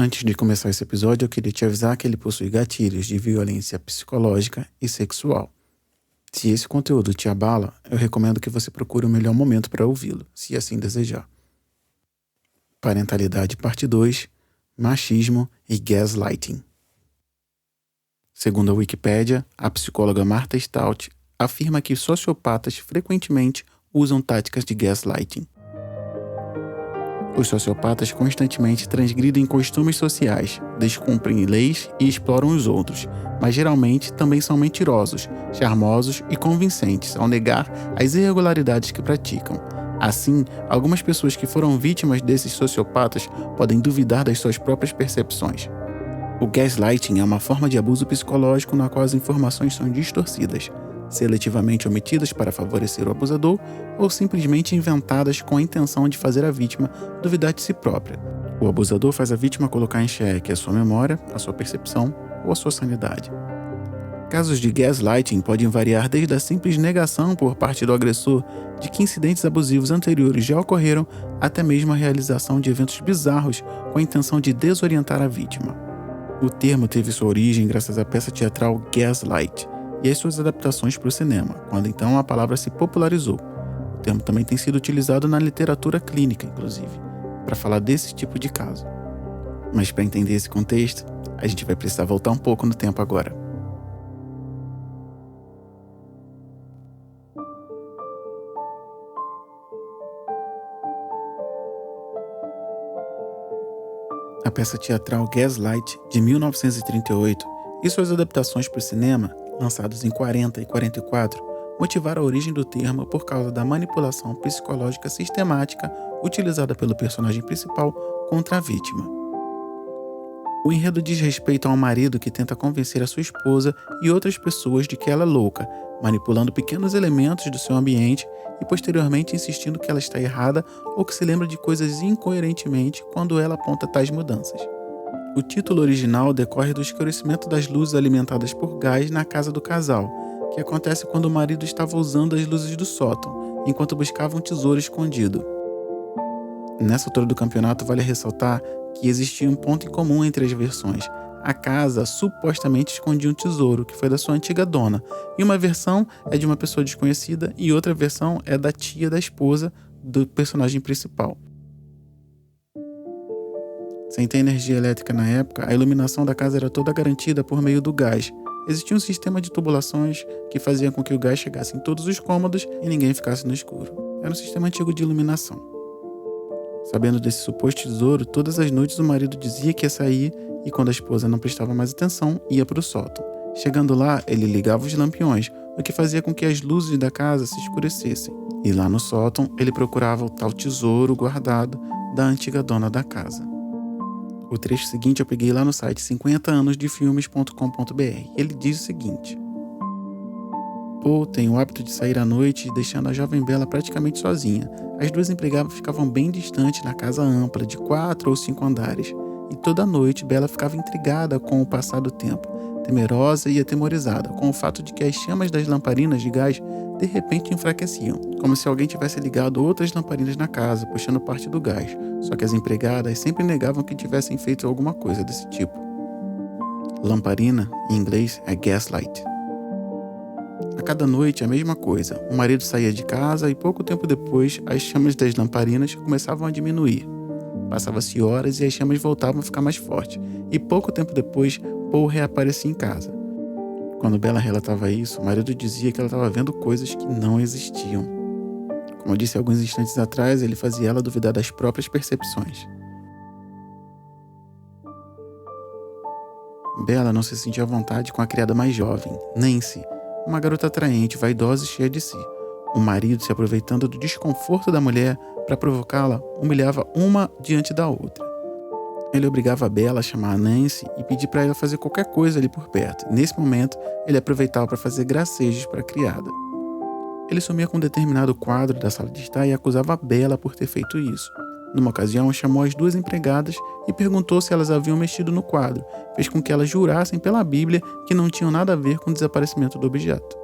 Antes de começar esse episódio, eu queria te avisar que ele possui gatilhos de violência psicológica e sexual. Se esse conteúdo te abala, eu recomendo que você procure o melhor momento para ouvi-lo, se assim desejar. Parentalidade Parte 2, Machismo e Gaslighting. Segundo a Wikipédia, a psicóloga Martha Stout afirma que sociopatas frequentemente usam táticas de gaslighting. Os sociopatas constantemente transgridem costumes sociais, descumprem leis e exploram os outros, mas geralmente também são mentirosos, charmosos e convincentes ao negar as irregularidades que praticam. Assim, algumas pessoas que foram vítimas desses sociopatas podem duvidar das suas próprias percepções. O gaslighting é uma forma de abuso psicológico na qual as informações são distorcidas, seletivamente omitidas para favorecer o abusador ou simplesmente inventadas com a intenção de fazer a vítima duvidar de si própria. O abusador faz a vítima colocar em xeque a sua memória, a sua percepção ou a sua sanidade. Casos de gaslighting podem variar desde a simples negação por parte do agressor de que incidentes abusivos anteriores já ocorreram até mesmo a realização de eventos bizarros com a intenção de desorientar a vítima. O termo teve sua origem graças à peça teatral Gaslight e as suas adaptações para o cinema, quando então a palavra se popularizou. O termo também tem sido utilizado na literatura clínica, inclusive, para falar desse tipo de caso. Mas para entender esse contexto, a gente vai precisar voltar um pouco no tempo agora. A peça teatral Gaslight, de 1938, e suas adaptações para o cinema, lançados em 40 e 44, motivaram a origem do termo por causa da manipulação psicológica sistemática utilizada pelo personagem principal contra a vítima. O enredo diz respeito a um marido que tenta convencer a sua esposa e outras pessoas de que ela é louca, manipulando pequenos elementos do seu ambiente e posteriormente insistindo que ela está errada ou que se lembra de coisas incoerentemente quando ela aponta tais mudanças. O título original decorre do escurecimento das luzes alimentadas por gás na casa do casal, que acontece quando o marido estava usando as luzes do sótão, enquanto buscava um tesouro escondido. Nessa altura do campeonato, vale ressaltar que existia um ponto em comum entre as versões. A casa supostamente escondia um tesouro, que foi da sua antiga dona, e uma versão é de uma pessoa desconhecida e outra versão é da tia da esposa do personagem principal. Sem ter energia elétrica na época, a iluminação da casa era toda garantida por meio do gás. Existia um sistema de tubulações que fazia com que o gás chegasse em todos os cômodos e ninguém ficasse no escuro. Era um sistema antigo de iluminação. Sabendo desse suposto tesouro, todas as noites o marido dizia que ia sair e quando a esposa não prestava mais atenção, ia para o sótão. Chegando lá, ele ligava os lampiões, o que fazia com que as luzes da casa se escurecessem. E lá no sótão, ele procurava o tal tesouro guardado da antiga dona da casa. O trecho seguinte eu peguei lá no site 50anosdefilmes.com.br. Ele diz o seguinte: Paul tem o hábito de sair à noite, deixando a jovem Bella praticamente sozinha. As duas empregadas ficavam bem distantes na casa ampla, de 4 ou 5 andares. E toda noite Bella ficava intrigada com o passar do tempo, temerosa e atemorizada, com o fato de que as chamas das lamparinas de gás de repente enfraqueciam, como se alguém tivesse ligado outras lamparinas na casa, puxando parte do gás. Só que as empregadas sempre negavam que tivessem feito alguma coisa desse tipo. Lamparina, em inglês, é gaslight. A cada noite a mesma coisa. O marido saía de casa e pouco tempo depois as chamas das lamparinas começavam a diminuir. Passava-se horas e as chamas voltavam a ficar mais fortes. E pouco tempo depois, Paul reaparecia em casa. Quando Bella relatava isso, o marido dizia que ela estava vendo coisas que não existiam. Como eu disse alguns instantes atrás, ele fazia ela duvidar das próprias percepções. Bella não se sentia à vontade com a criada mais jovem, Nancy, uma garota atraente, vaidosa e cheia de si. O marido, se aproveitando do desconforto da mulher para provocá-la, humilhava uma diante da outra. Ele obrigava a Bella a chamar a Nancy e pedir para ela fazer qualquer coisa ali por perto. Nesse momento, ele aproveitava para fazer gracejos para a criada. Ele sumia com um determinado quadro da sala de estar e acusava a Bella por ter feito isso. Numa ocasião, chamou as duas empregadas e perguntou se elas haviam mexido no quadro. Fez com que elas jurassem pela Bíblia que não tinham nada a ver com o desaparecimento do objeto.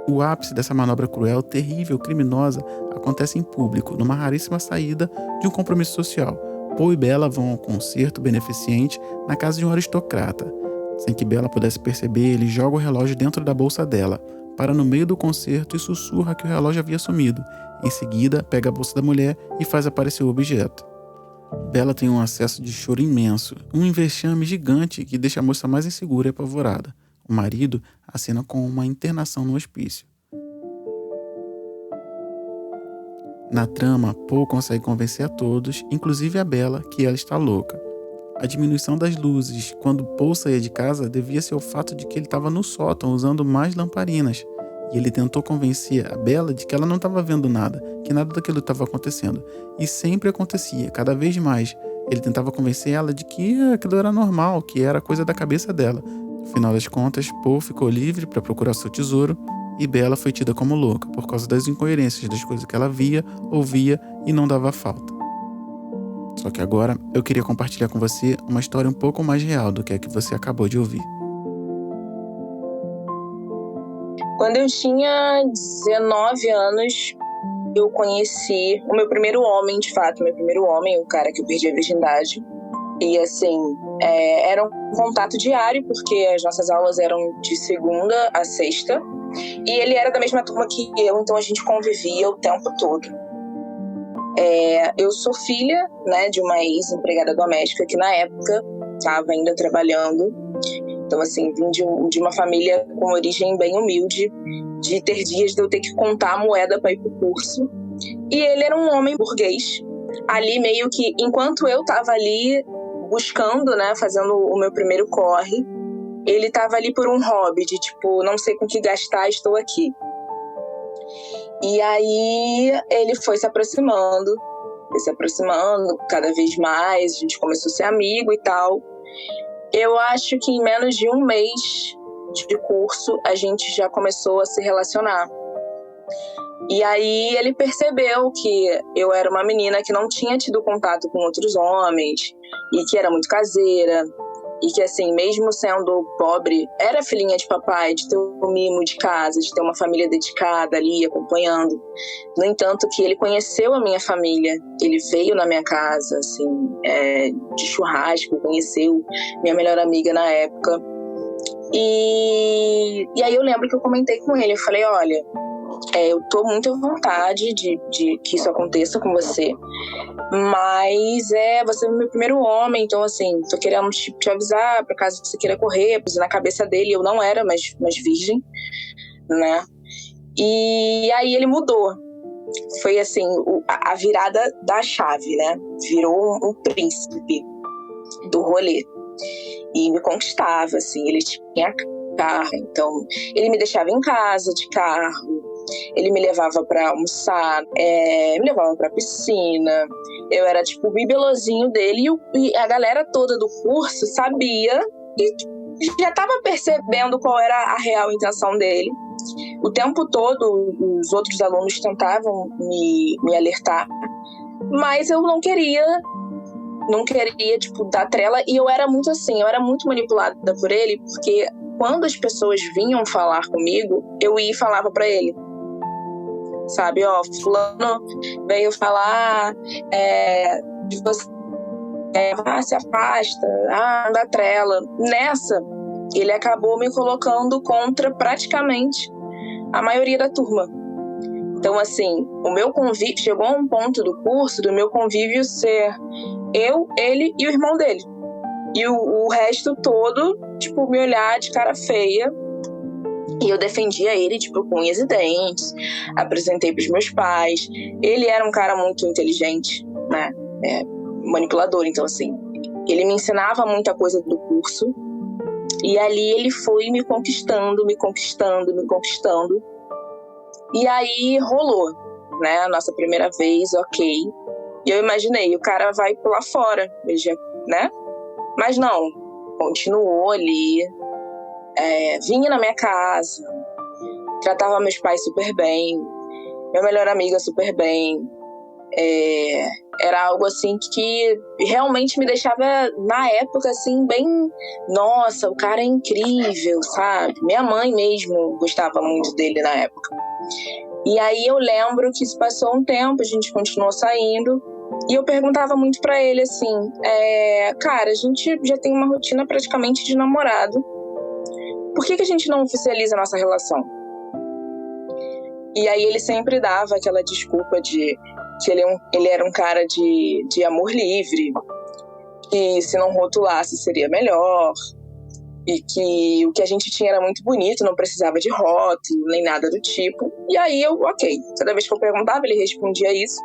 O ápice dessa manobra cruel, terrível, criminosa, acontece em público, numa raríssima saída de um compromisso social. Paul e Bella vão ao concerto beneficente na casa de um aristocrata. Sem que Bella pudesse perceber, ele joga o relógio dentro da bolsa dela, para no meio do concerto e sussurra que o relógio havia sumido. Em seguida, pega a bolsa da mulher e faz aparecer o objeto. Bella tem um acesso de choro imenso, um vexame gigante que deixa a moça mais insegura e apavorada. O marido acena com uma internação no hospício. Na trama, Paul consegue convencer a todos, inclusive a Bella, que ela está louca. A diminuição das luzes quando Paul saía de casa devia-se ao fato de que ele estava no sótão usando mais lamparinas. E ele tentou convencer a Bella de que ela não estava vendo nada, que nada daquilo estava acontecendo. E sempre acontecia, cada vez mais. Ele tentava convencer ela de que aquilo era normal, que era coisa da cabeça dela. No final das contas, Paul ficou livre para procurar seu tesouro e Bella foi tida como louca por causa das incoerências das coisas que ela via, ouvia e não dava falta. Só que agora eu queria compartilhar com você uma história um pouco mais real do que a que você acabou de ouvir. Quando eu tinha 19 anos, eu conheci o meu primeiro homem, de fato, o cara que eu perdi a virgindade. E assim, era um contato diário, porque as nossas aulas eram de segunda a sexta. E ele era da mesma turma que eu, então a gente convivia o tempo todo. Eu sou filha, né, de uma ex-empregada doméstica que na época estava ainda trabalhando. Então, assim, vim de uma família com origem bem humilde, de ter dias de eu ter que contar a moeda para ir pro curso. E ele era um homem burguês. Ali meio que, enquanto eu estava ali buscando, né, fazendo o meu primeiro corre, ele estava ali por um hobby, de tipo, não sei com o que gastar, estou aqui. E aí ele foi se aproximando cada vez mais, a gente começou a ser amigo e tal. Eu acho que em menos de um mês de curso a gente já começou a se relacionar. E aí ele percebeu que eu era uma menina que não tinha tido contato com outros homens e que era muito caseira. E que, assim, mesmo sendo pobre, era filhinha de papai, de ter um mimo de casa, de ter uma família dedicada ali, acompanhando. No entanto, que ele conheceu a minha família, ele veio na minha casa, assim, de churrasco, conheceu minha melhor amiga na época. E aí eu lembro que eu comentei com ele, eu falei, olha, eu tô muito à vontade de que isso aconteça com você, mas você é o meu primeiro homem, então assim, tô querendo te avisar pra caso você queira correr, pois na cabeça dele eu não era mais virgem, né? E aí ele mudou. Foi assim, a virada da chave, né? Virou um príncipe do rolê. E me conquistava, assim, ele tinha carro, então ele me deixava em casa de carro, ele me levava pra almoçar, me levava pra piscina, eu era tipo o bibelozinho dele e a galera toda do curso sabia e já tava percebendo qual era a real intenção dele. O tempo todo os outros alunos tentavam me alertar, mas eu não queria tipo, dar trela, e eu era muito assim, eu era muito manipulada por ele, porque quando as pessoas vinham falar comigo, eu ia e falava pra ele, sabe, fulano veio falar de você, se afasta, não dá trela. Nessa, ele acabou me colocando contra praticamente a maioria da turma. Então, assim, o meu convívio chegou a um ponto do curso do meu convívio ser eu, ele e o irmão dele. E o resto todo, tipo, me olhar de cara feia. E eu defendia ele, tipo, com unhas e dentes. Apresentei pros meus pais. Ele era um cara muito inteligente, né? Manipulador, então, assim, ele me ensinava muita coisa do curso. E ali ele foi me conquistando. E aí rolou, né? A nossa primeira vez, ok. E eu imaginei, o cara vai pular fora, né? Mas não, continuou ali, vinha na minha casa, tratava meus pais super bem, minha melhor amiga super bem. Era algo assim que realmente me deixava, na época, assim, bem... Nossa, o cara é incrível, sabe? Minha mãe mesmo gostava muito dele na época. E aí eu lembro que se passou um tempo, a gente continuou saindo, E eu perguntava muito pra ele assim, cara, a gente já tem uma rotina praticamente de namorado. Por que a gente não oficializa a nossa relação? E aí ele sempre dava aquela desculpa de que ele era um cara de amor livre, que se não rotulasse seria melhor, e que o que a gente tinha era muito bonito, não precisava de rótulo, nem nada do tipo. E aí ok. Toda vez que eu perguntava, ele respondia isso.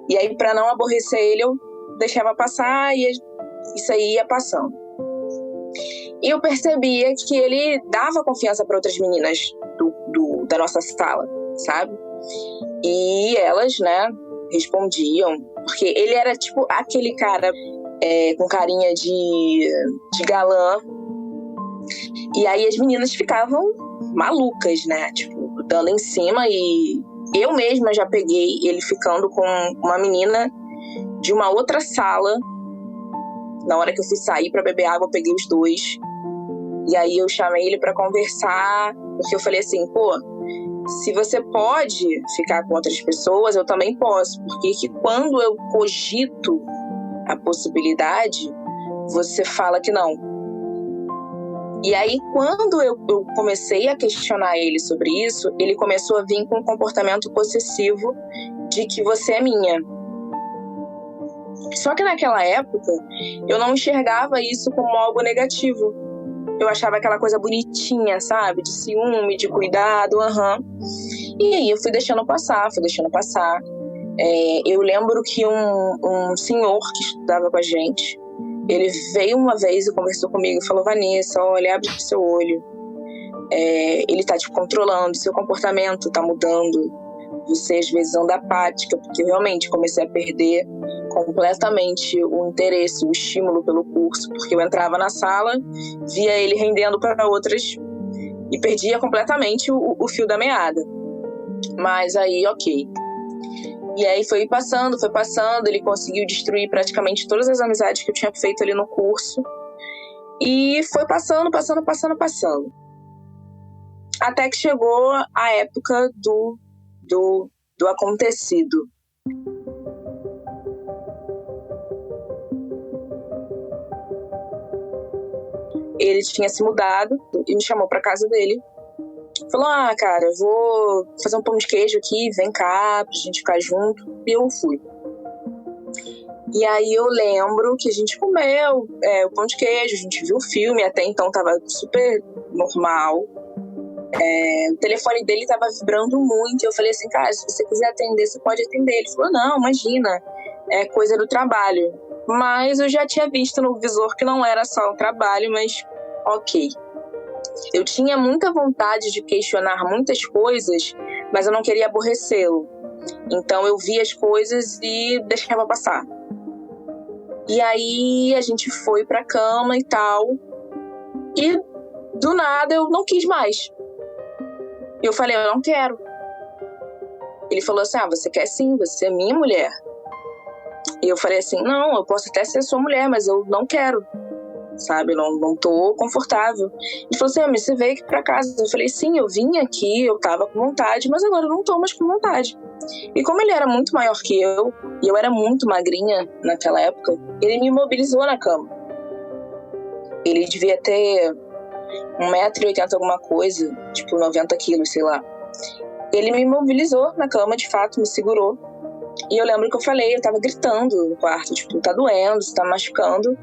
E aí, pra não aborrecer ele, eu deixava passar e isso aí ia passando. E eu percebia que ele dava confiança para outras meninas da nossa sala, sabe? E elas, né, respondiam. Porque ele era, tipo, aquele cara com carinha de galã. E aí as meninas ficavam malucas, né? Tipo, dando em cima. E eu mesma já peguei ele ficando com uma menina de uma outra sala. Na hora que eu fui sair pra beber água, eu peguei os dois. E aí eu chamei ele pra conversar, porque eu falei assim, pô, se você pode ficar com outras pessoas, eu também posso. Porque que quando eu cogito a possibilidade, você fala que não. E aí, quando eu comecei a questionar ele sobre isso, ele começou a vir com um comportamento possessivo de que você é minha. Só que naquela época, eu não enxergava isso como algo negativo. Eu achava aquela coisa bonitinha, sabe? De ciúme, de cuidado, E aí eu fui deixando passar. Eu lembro que um senhor que estudava com a gente, ele veio uma vez e conversou comigo e falou, Vanessa, olha, abre o seu olho. Ele tá te controlando, seu comportamento tá mudando. Você às vezes anda apática, porque eu realmente comecei a perder completamente o interesse, o estímulo pelo curso, porque eu entrava na sala, via ele rendendo para outras e perdia completamente o fio da meada. Mas aí, ok. E aí foi passando, ele conseguiu destruir praticamente todas as amizades que eu tinha feito ali no curso. E foi passando. Até que chegou a época do acontecido. Ele tinha se mudado e me chamou pra casa dele. Falou, cara, eu vou fazer um pão de queijo aqui, vem cá, pra gente ficar junto. E eu fui. E aí eu lembro que a gente comeu o pão de queijo, a gente viu o filme, até então tava super normal. O telefone dele tava vibrando muito. Eu falei assim, cara, se você quiser atender, você pode atender. Ele falou, não, imagina, é coisa do trabalho. Mas eu já tinha visto no visor que não era só o trabalho, mas ok. Eu tinha muita vontade de questionar muitas coisas, mas eu não queria aborrecê-lo. Então eu via as coisas e deixava passar. E aí a gente foi pra cama e tal. E do nada eu não quis mais. Eu falei, eu não quero. Ele falou assim, você quer sim, você é minha mulher. E eu falei assim, não, eu posso até ser sua mulher, mas eu não quero. Sabe, não tô confortável. Ele falou assim, mas você veio aqui pra casa. Eu falei, sim, eu vim aqui, eu tava com vontade, mas agora eu não tô mais com vontade. E como ele era muito maior que eu, e eu era muito magrinha naquela época, ele me imobilizou na cama. Ele devia ter 1,80 m alguma coisa, tipo 90 quilos, sei lá. Ele me imobilizou na cama, de fato, me segurou. E eu lembro que eu falei, eu tava gritando no quarto, tipo, tá doendo, você tá machucando.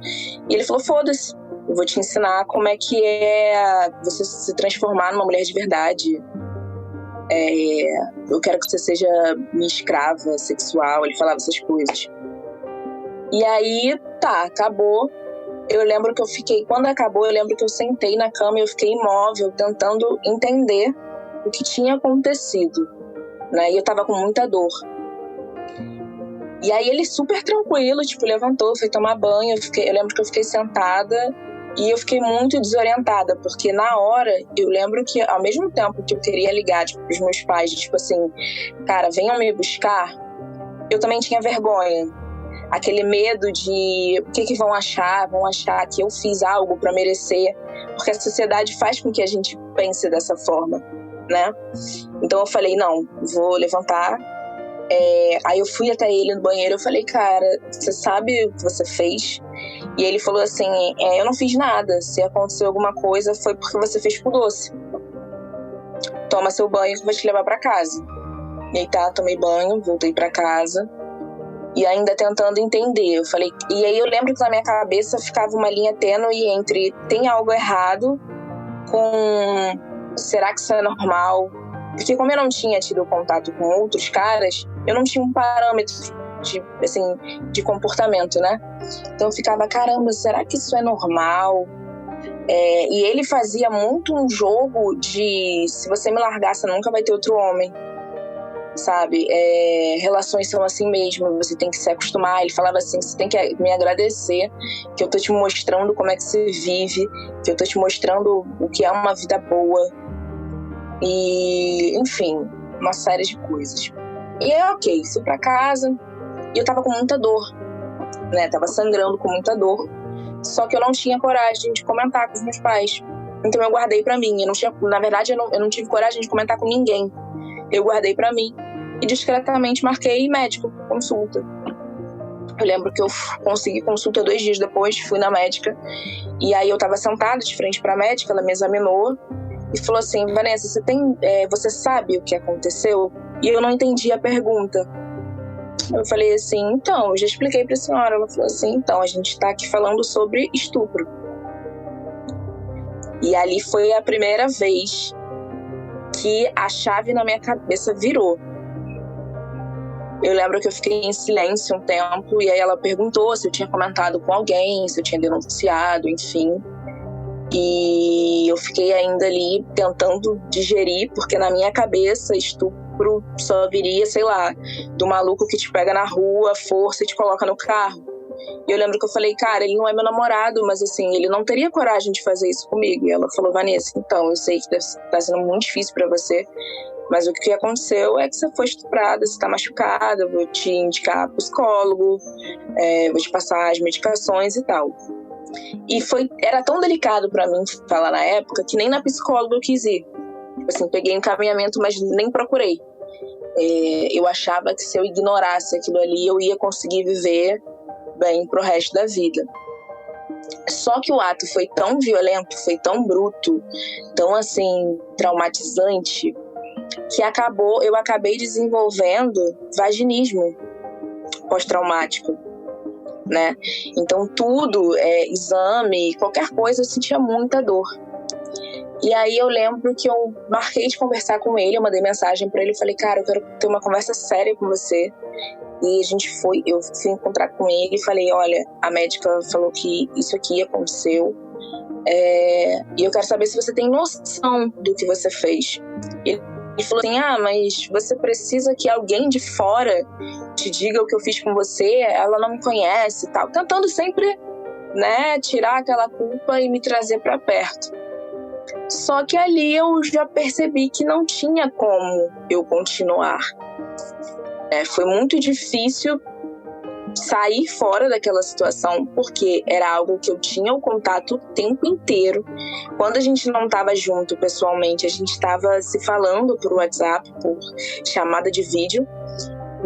E ele falou, foda-se, eu vou te ensinar como é que é você se transformar numa mulher de verdade. Eu quero que você seja minha escrava sexual. Ele falava essas coisas. E aí, acabou. Eu lembro que eu fiquei, quando acabou, eu lembro que eu sentei na cama e eu fiquei imóvel, tentando entender o que tinha acontecido, né? E eu tava com muita dor. E aí ele super tranquilo, tipo, levantou, foi tomar banho. Eu lembro que eu fiquei sentada e eu fiquei muito desorientada, porque na hora, eu lembro que ao mesmo tempo que eu queria ligar, tipo, pros meus pais, tipo assim, cara, venham me buscar, eu também tinha vergonha. Aquele medo de o que vão achar que eu fiz algo pra merecer, porque a sociedade faz com que a gente pense dessa forma, né? Então eu falei, não, vou levantar, Aí eu fui até ele no banheiro, eu falei, cara, você sabe o que você fez? E ele falou assim, eu não fiz nada, se aconteceu alguma coisa foi porque você fez com doce. Toma seu banho que eu vou te levar pra casa. E aí tomei banho, voltei pra casa. E ainda tentando entender, eu falei... E aí eu lembro que na minha cabeça ficava uma linha tênue entre tem algo errado com será que isso é normal? Porque como eu não tinha tido contato com outros caras, eu não tinha um parâmetro de comportamento, né? Então eu ficava, caramba, será que isso é normal? E ele fazia muito um jogo de se você me largar, você nunca vai ter outro homem. Sabe, relações são assim mesmo, você tem que se acostumar. Ele falava assim, você tem que me agradecer que eu tô te mostrando como é que você vive, que eu tô te mostrando o que é uma vida boa. E, enfim, uma série de coisas. E ok, fui pra casa e eu tava com muita dor, né, tava sangrando com muita dor. Só que eu não tinha coragem de comentar com os meus pais. Então eu guardei pra mim, na verdade eu não tive coragem de comentar com ninguém. Eu guardei pra mim e discretamente marquei médico, consulta. Eu lembro que eu consegui consulta 2 dias depois, fui na médica. E aí eu tava sentada de frente pra médica, ela me examinou e falou assim, Vanessa, você sabe o que aconteceu? E eu não entendi a pergunta. Eu falei assim, então, eu já expliquei pra senhora. Ela falou assim, então, a gente tá aqui falando sobre estupro. E ali foi a primeira vez que a chave na minha cabeça virou. Eu lembro que eu fiquei em silêncio um tempo e aí ela perguntou se eu tinha comentado com alguém, se eu tinha denunciado, enfim. E eu fiquei ainda ali tentando digerir, porque na minha cabeça estupro só viria, sei lá, do maluco que te pega na rua, força e te coloca no carro. E eu lembro que eu falei, cara, ele não é meu namorado, mas assim, ele não teria coragem de fazer isso comigo. E ela falou, Vanessa, então, eu sei que tá sendo muito difícil pra você, mas o que aconteceu é que você foi estuprada, você tá machucada, vou te indicar psicólogo, vou te passar as medicações e tal. E era tão delicado pra mim falar na época que nem na psicóloga eu quis ir. Tipo assim, peguei encaminhamento, mas nem procurei. Eu achava que se eu ignorasse aquilo ali, eu ia conseguir viver bem pro resto da vida. Só que o ato foi tão violento, foi tão bruto, tão assim, traumatizante, que eu acabei desenvolvendo vaginismo pós-traumático, né? Então tudo, exame, qualquer coisa, eu sentia muita dor. E aí eu lembro que eu marquei de conversar com ele, eu mandei mensagem pra ele, falei, cara, eu quero ter uma conversa séria com você. E eu fui encontrar com ele e falei, olha, a médica falou que isso aqui aconteceu, e eu quero saber se você tem noção do que você fez. Ele falou assim, mas você precisa que alguém de fora te diga o que eu fiz com você, ela não me conhece e tal, tentando sempre, né, tirar aquela culpa e me trazer pra perto. Só que ali eu já percebi que não tinha como eu continuar. Foi muito difícil sair fora daquela situação, porque era algo que eu tinha o contato o tempo inteiro. Quando a gente não estava junto pessoalmente, a gente estava se falando por WhatsApp, por chamada de vídeo.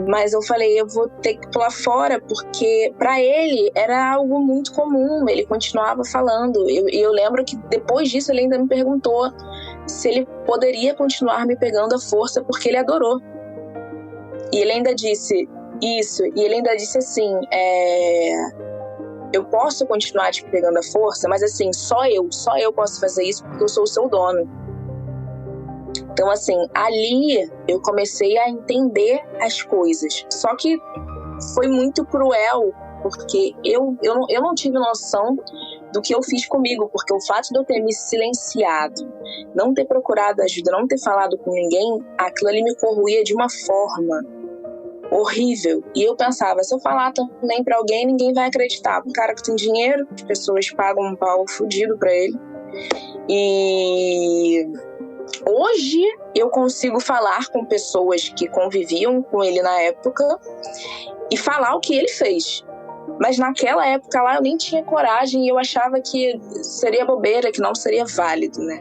Mas eu falei, eu vou ter que pular fora, porque para ele era algo muito comum, ele continuava falando. E eu lembro que depois disso ele ainda me perguntou se ele poderia continuar me pegando à força, porque ele adorou. E ele ainda disse isso, e ele ainda disse assim, eu posso continuar te pegando à força, mas assim, só eu posso fazer isso porque eu sou o seu dono. Então assim, ali eu comecei a entender as coisas. Só que foi muito cruel, porque eu não tive noção do que eu fiz comigo, porque o fato de eu ter me silenciado, não ter procurado ajuda, não ter falado com ninguém, aquilo ali me corroía de uma forma horrível. E eu pensava, se eu falar também pra alguém, ninguém vai acreditar. Um cara que tem dinheiro, as pessoas pagam um pau fudido pra ele. E hoje eu consigo falar com pessoas que conviviam com ele na época e falar o que ele fez. Mas naquela época lá eu nem tinha coragem e eu achava que seria bobeira, que não seria válido, né?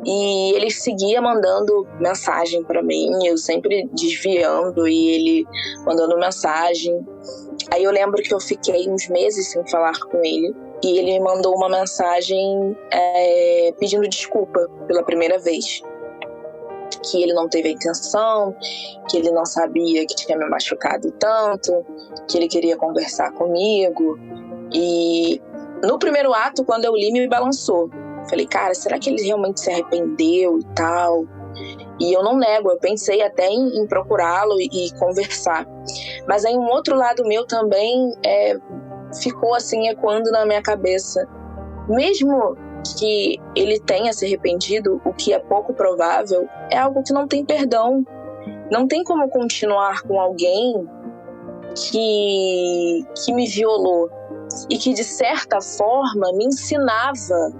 E ele seguia mandando mensagem para mim, eu sempre desviando e ele mandando mensagem. Aí eu lembro que eu fiquei uns meses sem falar com ele e ele me mandou uma mensagem pedindo desculpa pela primeira vez. Que ele não teve a intenção, que ele não sabia que tinha me machucado tanto, que ele queria conversar comigo. E no primeiro ato, quando eu li, me balançou. Falei, cara, será que ele realmente se arrependeu e tal? E eu não nego, eu pensei até em procurá-lo e conversar. Mas aí um outro lado meu também ficou assim ecoando na minha cabeça. Mesmo que ele tenha se arrependido, o que é pouco provável, é algo que não tem perdão. Não tem como continuar com alguém que me violou e que, de certa forma, me ensinava,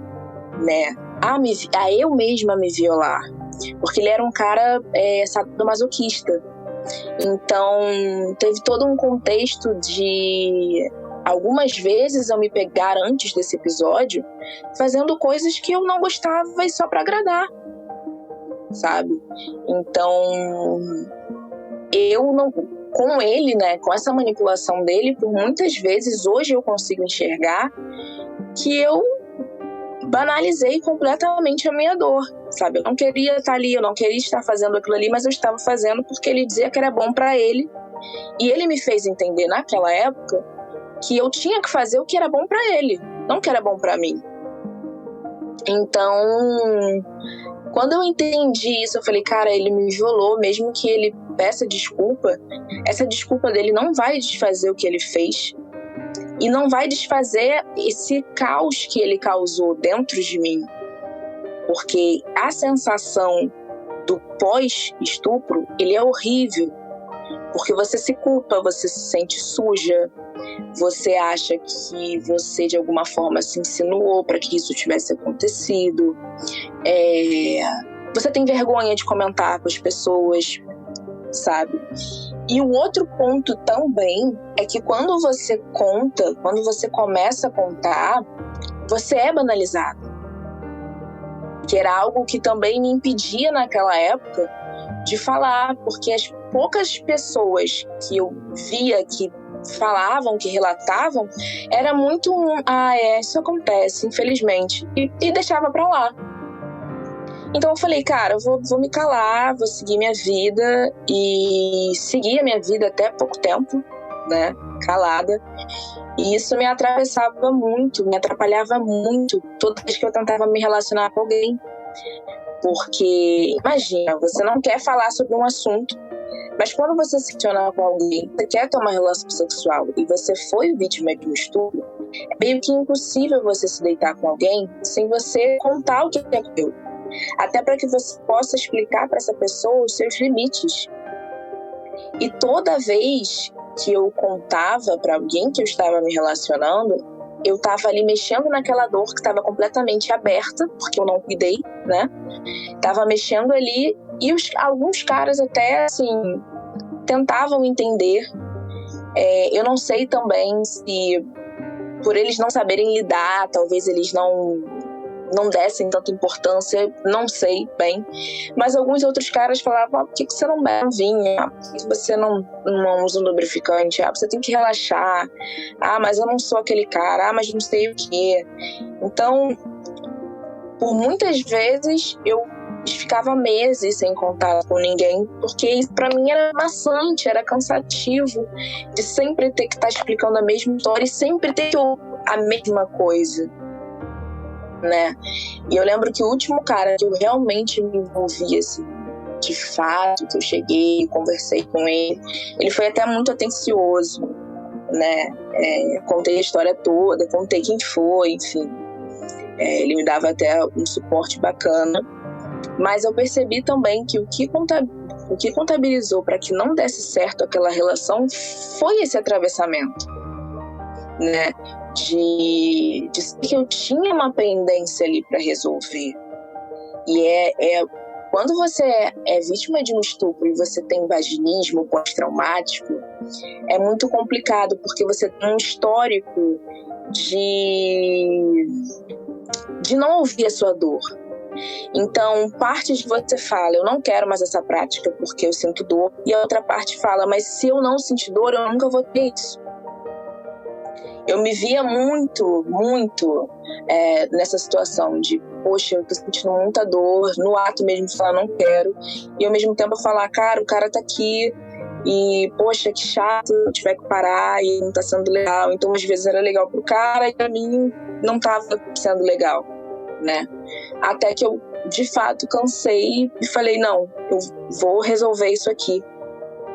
né, a eu mesma me violar. Porque ele era um cara sadomasoquista. Então, teve todo um contexto de... Algumas vezes eu me pegar antes desse episódio fazendo coisas que eu não gostava e só pra agradar, sabe? Então, eu não... Com ele, né, com essa manipulação dele, por muitas vezes, hoje eu consigo enxergar que eu banalizei completamente a minha dor, sabe? Eu não queria estar ali, eu não queria estar fazendo aquilo ali, mas eu estava fazendo porque ele dizia que era bom pra ele. E ele me fez entender naquela época que eu tinha que fazer o que era bom pra ele, não o que era bom pra mim. Então, quando eu entendi isso, eu falei, cara, ele me violou, mesmo que ele peça desculpa, essa desculpa dele não vai desfazer o que ele fez e não vai desfazer esse caos que ele causou dentro de mim. Porque a sensação do pós-estupro, ele é horrível, porque você se culpa, você se sente suja, você acha que você de alguma forma se insinuou para que isso tivesse acontecido. Você tem vergonha de comentar com as pessoas, sabe? E o outro ponto também é que quando você conta, quando você começa a contar, você é banalizado. Que era algo que também me impedia naquela época de falar, porque as poucas pessoas que eu via que falavam, que relatavam, era muito isso acontece, infelizmente, e deixava pra lá. Então eu falei, cara, eu vou me calar, vou seguir minha vida, e segui a minha vida até pouco tempo, né, calada, e isso me atravessava muito, me atrapalhava muito toda vez que eu tentava me relacionar com alguém. Porque, imagina, você não quer falar sobre um assunto, mas quando você se relaciona com alguém, você quer ter uma relação sexual e você foi vítima de um estupro, é meio que impossível você se deitar com alguém sem você contar o que aconteceu. Até para que você possa explicar para essa pessoa os seus limites. E toda vez que eu contava para alguém que eu estava me relacionando, eu estava ali mexendo naquela dor que estava completamente aberta, porque eu não cuidei, né? Tava mexendo ali e alguns caras até, assim, tentavam entender. Eu não sei também se, por eles não saberem lidar, talvez eles não dessem tanta importância, não sei bem. Mas alguns outros caras falavam, por que você não bebe um vinho? Por que você não usa um lubrificante? Você tem que relaxar. Mas eu não sou aquele cara. Mas não sei o quê. Então, por muitas vezes, eu ficava meses sem contato com ninguém, porque isso pra mim era maçante, era cansativo, de sempre ter que estar explicando a mesma história e sempre ter que ouvir a mesma coisa, né? E eu lembro que o último cara que eu realmente me envolvi, assim, de fato, que eu cheguei, conversei com ele foi até muito atencioso, né? Contei a história toda, contei quem foi, enfim. Ele me dava até um suporte bacana. Mas eu percebi também que o que contabilizou para que não desse certo aquela relação foi esse atravessamento, né? De que eu tinha uma pendência ali para resolver. E quando você é vítima de um estupro e você tem vaginismo pós-traumático, é muito complicado, porque você tem um histórico de não ouvir a sua dor. Então, parte de você fala, eu não quero mais essa prática porque eu sinto dor. E a outra parte fala, mas se eu não sentir dor, eu nunca vou ter isso. Eu me via muito nessa situação de, poxa, eu tô sentindo muita dor, no ato mesmo de falar, não quero. E ao mesmo tempo eu falar, cara, o cara tá aqui e, poxa, que chato, eu tiver que parar e não tá sendo legal. Então, às vezes era legal pro cara e pra mim não tava sendo legal, né? Até que eu, de fato, cansei e falei, não, eu vou resolver isso aqui.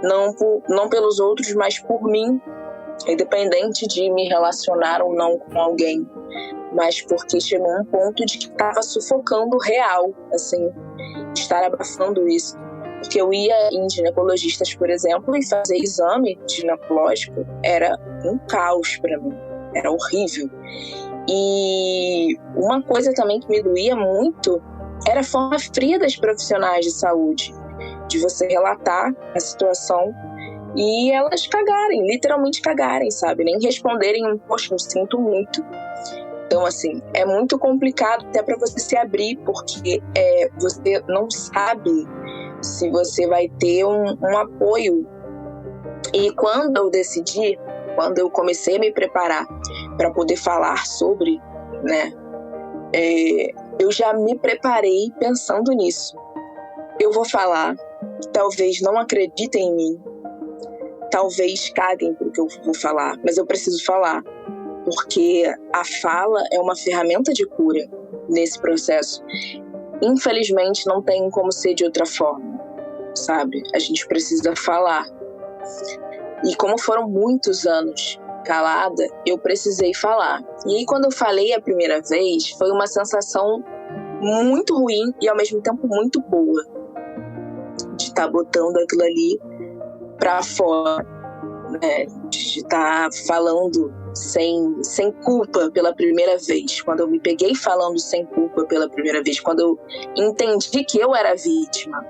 Não pelos outros, mas por mim, independente de me relacionar ou não com alguém, mas porque chegou um ponto de que estava sufocando real, assim, estar abafando isso. Porque eu ia em ginecologistas, por exemplo, e fazer exame ginecológico era um caos para mim, era horrível. E uma coisa também que me doía muito era a forma fria das profissionais de saúde, de você relatar a situação e elas cagarem, literalmente cagarem, sabe? Nem responderem poxa, eu sinto muito. Então, assim, é muito complicado até para você se abrir, porque você não sabe se você vai ter um apoio. E quando eu decidi, quando eu comecei a me preparar para poder falar sobre, né? Eu já me preparei pensando nisso. Eu vou falar, talvez não acreditem em mim, talvez caguem pro que eu vou falar, mas eu preciso falar, porque a fala é uma ferramenta de cura nesse processo. Infelizmente, não tem como ser de outra forma, sabe? A gente precisa falar. E como foram muitos anos calada, eu precisei falar. E aí, quando eu falei a primeira vez, foi uma sensação muito ruim e, ao mesmo tempo, muito boa. De estar botando aquilo ali pra fora, né? De estar falando sem culpa pela primeira vez. Quando eu me peguei falando sem culpa pela primeira vez, quando eu entendi que eu era vítima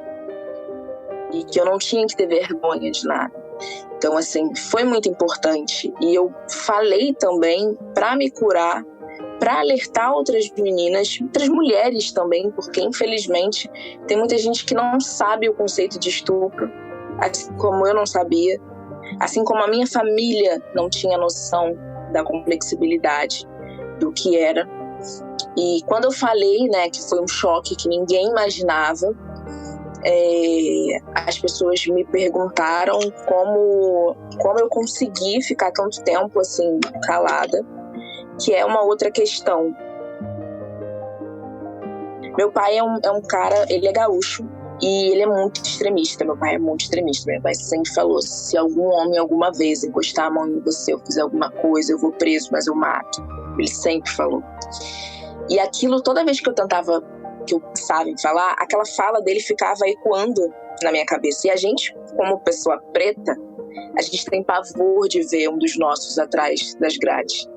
e que eu não tinha que ter vergonha de nada. Então, assim, foi muito importante. E eu falei também para me curar, para alertar outras meninas, outras mulheres também, porque infelizmente tem muita gente que não sabe o conceito de estupro, assim como eu não sabia, assim como a minha família não tinha noção da complexibilidade do que era. E quando eu falei, né, que foi um choque que ninguém imaginava, as pessoas me perguntaram como eu consegui ficar tanto tempo assim calada, que é uma outra questão. Meu pai é um cara, ele é gaúcho e ele é muito extremista. Meu pai é muito extremista. Meu pai sempre falou, se algum homem alguma vez encostar a mão em você ou fizer alguma coisa, eu vou preso, mas eu mato. Ele sempre falou. E aquilo, toda vez que eu pensava em falar, aquela fala dele ficava ecoando na minha cabeça. E a gente, como pessoa preta, a gente tem pavor de ver um dos nossos atrás das grades.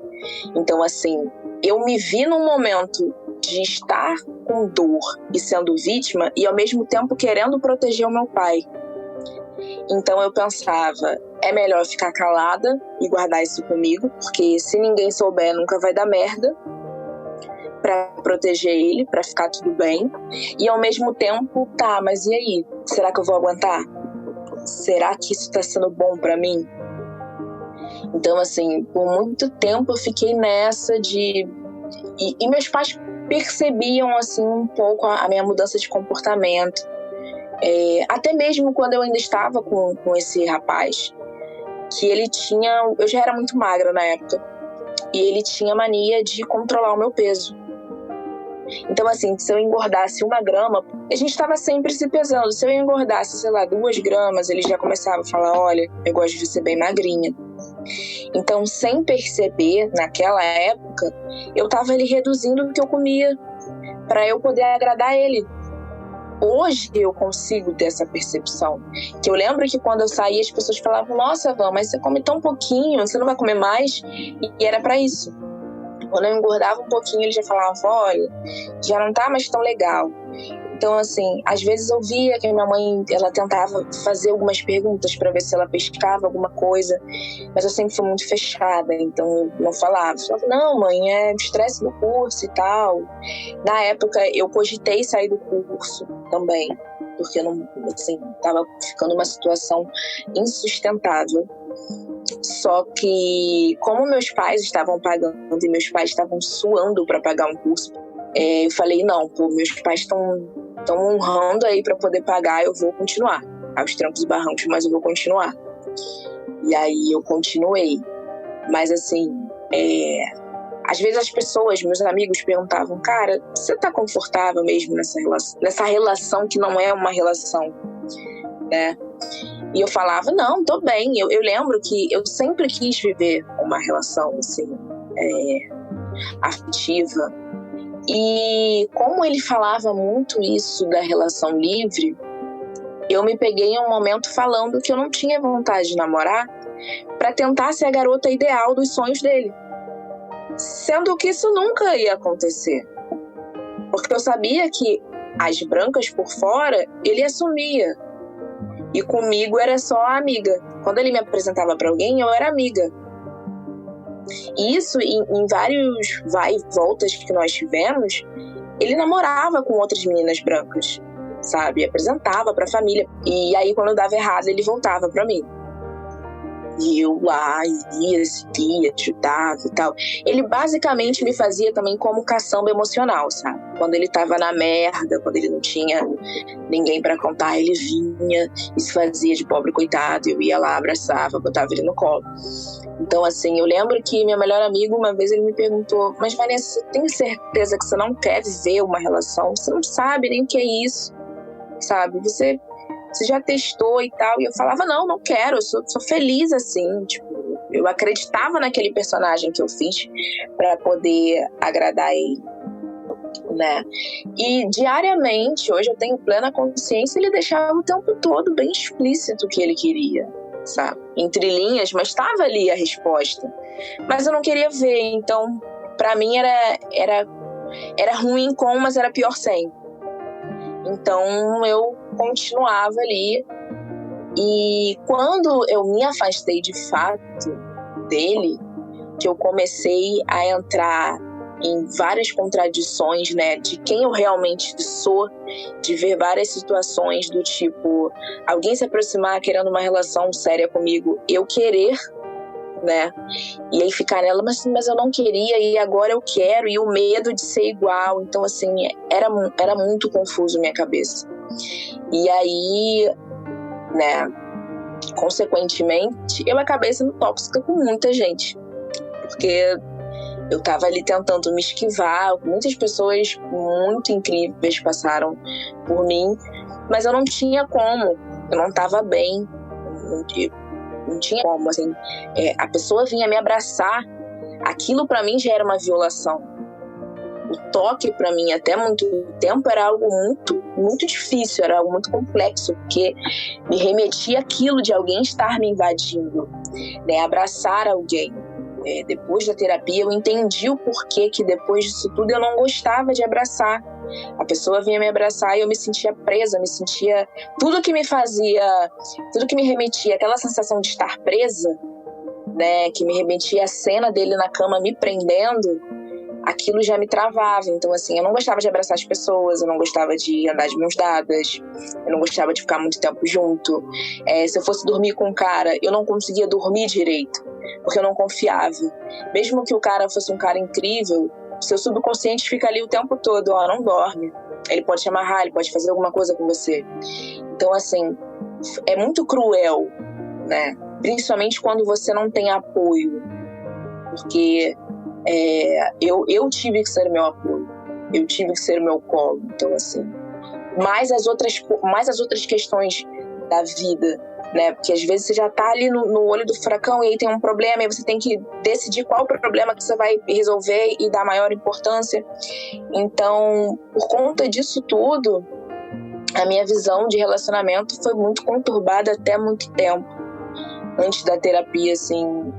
Então, assim, eu me vi num momento de estar com dor e sendo vítima e, ao mesmo tempo, querendo proteger o meu pai. Então, eu pensava, é melhor ficar calada e guardar isso comigo, porque se ninguém souber, nunca vai dar merda, para proteger ele, para ficar tudo bem. E, ao mesmo tempo, tá, mas e aí? Será que eu vou aguentar? Será que isso tá sendo bom para mim? Então, assim, por muito tempo eu fiquei nessa de... E meus pais percebiam, assim, um pouco a minha mudança de comportamento. Até mesmo quando eu ainda estava com esse rapaz, que ele tinha... Eu já era muito magra na época. E ele tinha mania de controlar o meu peso. Então, assim, se eu engordasse 1 grama, a gente estava sempre se pesando. Se eu engordasse, sei lá, 2 gramas, ele já começava a falar, olha, eu gosto de ser bem magrinha. Então, sem perceber, naquela época, eu estava ali reduzindo o que eu comia para eu poder agradar ele. Hoje eu consigo ter essa percepção. Que eu lembro que quando eu saía, as pessoas falavam, nossa, Van, mas você come tão pouquinho, você não vai comer mais? E era para isso. Quando eu engordava um pouquinho, ele já falava, olha, já não tá mais tão legal. Então, assim, às vezes eu via que a minha mãe, ela tentava fazer algumas perguntas para ver se ela pescava alguma coisa, mas eu sempre fui muito fechada, então eu não falava. Eu falava, não, mãe, é estresse no curso e tal. Na época, eu cogitei sair do curso também, porque eu não, assim, tava ficando uma situação insustentável. Só que, como meus pais estavam pagando e meus pais estavam suando para pagar um curso, eu falei, não, pô, meus pais estão honrando aí para poder pagar, eu vou continuar. Aos trancos e barrancos, mas eu vou continuar. E aí eu continuei. Mas assim, às vezes as pessoas, meus amigos, perguntavam, cara, você tá confortável mesmo nessa relação que não é uma relação, né? E eu falava, não, tô bem. Eu lembro que eu sempre quis viver uma relação, assim, afetiva. E como ele falava muito isso da relação livre, eu me peguei em um momento falando que eu não tinha vontade de namorar para tentar ser a garota ideal dos sonhos dele. Sendo que isso nunca ia acontecer. Porque eu sabia que as brancas por fora, ele assumia. E comigo era só a amiga. Quando ele me apresentava para alguém, eu era amiga. E isso, em vários vai e voltas que nós tivemos, ele namorava com outras meninas brancas, sabe? Apresentava pra família. E aí, quando dava errado, ele voltava pra mim. E eu lá ia, seguia, ajudava e tal. Ele basicamente me fazia também como caçamba emocional, sabe? Quando ele tava na merda, quando ele não tinha ninguém pra contar, ele vinha e se fazia de pobre coitado. Eu ia lá, abraçava, botava ele no colo. Então, assim, eu lembro que meu melhor amigo, uma vez ele me perguntou, mas Vanessa, você tem certeza que você não quer viver uma relação? Você não sabe nem o que é isso, sabe? Você já testou e tal? E eu falava, não quero, eu sou feliz assim, tipo, eu acreditava naquele personagem que eu fiz pra poder agradar ele, né? E diariamente, hoje eu tenho plena consciência, ele deixava o tempo todo bem explícito o que ele queria, sabe? Entre linhas, mas estava ali a resposta. Mas eu não queria ver, então pra mim era ruim com, mas era pior sem. Então eu continuava ali. E quando eu me afastei de fato dele, que eu comecei a entrar em várias contradições, né, de quem eu realmente sou, de ver várias situações do tipo, alguém se aproximar querendo uma relação séria comigo, eu querer, né, e aí ficar nela, mas eu não queria e agora eu quero, e o medo de ser igual. Então assim, era muito confuso minha cabeça. E aí, né, consequentemente, eu acabei sendo tóxica com muita gente, porque eu tava ali tentando me esquivar, muitas pessoas muito incríveis passaram por mim, mas eu não tinha como, eu não tava bem, não tinha como, assim, a pessoa vinha me abraçar, aquilo pra mim já era uma violação. O toque pra mim até muito tempo era algo muito, muito difícil, era algo muito complexo, porque me remetia àquilo de alguém estar me invadindo, né, abraçar alguém. Depois da terapia eu entendi o porquê que depois disso tudo eu não gostava de abraçar. A pessoa vinha me abraçar e eu me sentia presa, me sentia... Tudo que me remetia àquela sensação de estar presa, né, que me remetia à cena dele na cama me prendendo, aquilo já me travava. Então assim, eu não gostava de abraçar as pessoas, eu não gostava de andar de mãos dadas, eu não gostava de ficar muito tempo junto. Se eu fosse dormir com um cara, eu não conseguia dormir direito, porque eu não confiava. Mesmo que o cara fosse um cara incrível, seu subconsciente fica ali o tempo todo, não dorme. Ele pode te amarrar, ele pode fazer alguma coisa com você. Então assim, é muito cruel, né? Principalmente quando você não tem apoio, porque eu tive que ser meu apoio, eu tive que ser meu colo. Então assim, mais as outras questões da vida, né? Porque às vezes você já tá ali no olho do furacão e aí tem um problema e você tem que decidir qual problema que você vai resolver e dar maior importância. Então, por conta disso tudo, a minha visão de relacionamento foi muito conturbada até muito tempo. Antes da terapia, assim,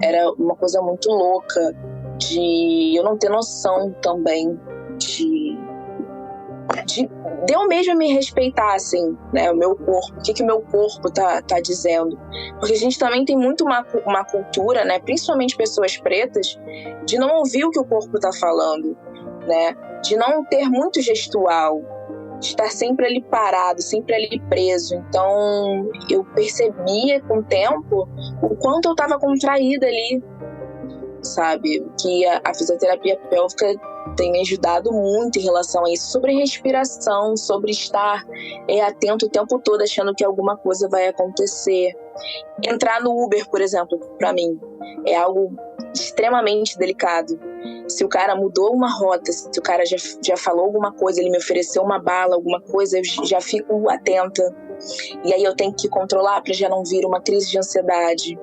era uma coisa muito louca, de eu não ter noção também de eu mesma me respeitar, assim, né, o meu corpo, o que o meu corpo tá dizendo. Porque a gente também tem muito uma cultura, né, principalmente pessoas pretas, de não ouvir o que o corpo tá falando, né, de não ter muito gestual, de estar sempre ali parado, sempre ali preso. Então, eu percebia com o tempo o quanto eu estava contraída ali, sabe? Que a fisioterapia pélvica tem me ajudado muito em relação a isso, sobre respiração, sobre estar atento o tempo todo, achando que alguma coisa vai acontecer. Entrar no Uber, por exemplo, para mim, é algo extremamente delicado. Se o cara mudou uma rota, se o cara já falou alguma coisa, ele me ofereceu uma bala, alguma coisa, eu já fico atenta. E aí eu tenho que controlar para já não vir uma crise de ansiedade,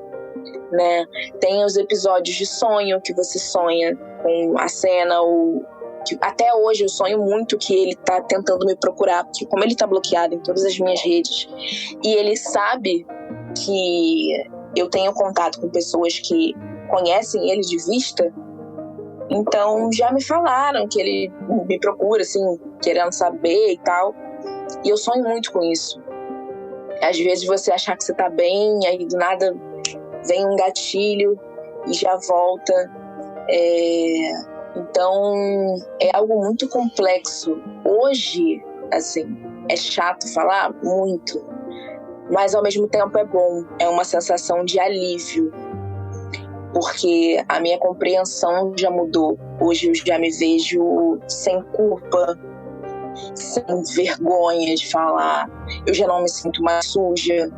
né? Tem os episódios de sonho que você sonha com a cena, ou que até hoje eu sonho muito que ele tá tentando me procurar, porque como ele tá bloqueado em todas as minhas redes e ele sabe que eu tenho contato com pessoas que conhecem ele de vista, então já me falaram que ele me procura, assim, querendo saber e tal. E eu sonho muito com isso. Às vezes você achar que você tá bem, aí do nada vem um gatilho e já volta. Então é algo muito complexo. Hoje, assim, é chato falar muito, mas ao mesmo tempo é bom. É uma sensação de alívio, porque a minha compreensão já mudou. Hoje eu já me vejo sem culpa, sem vergonha de falar. Eu já não me sinto mais suja,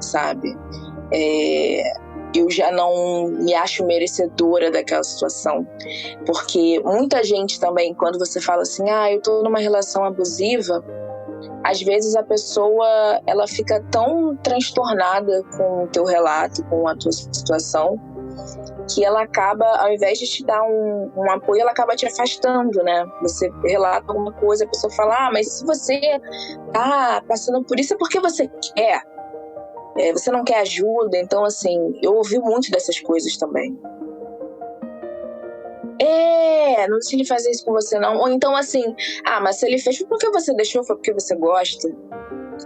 sabe? Eu já não me acho merecedora daquela situação. Porque muita gente também, quando você fala assim, eu tô numa relação abusiva, às vezes a pessoa, ela fica tão transtornada com o teu relato, com a tua situação, que ela acaba, ao invés de te dar um apoio, ela acaba te afastando, né? Você relata alguma coisa, a pessoa fala, mas se você tá passando por isso é porque você quer. Você não quer ajuda. Então, assim, eu ouvi muito dessas coisas também. Não deixa ele fazer isso com você, não. Ou então, assim, mas se ele fez, foi porque você deixou, foi porque você gosta,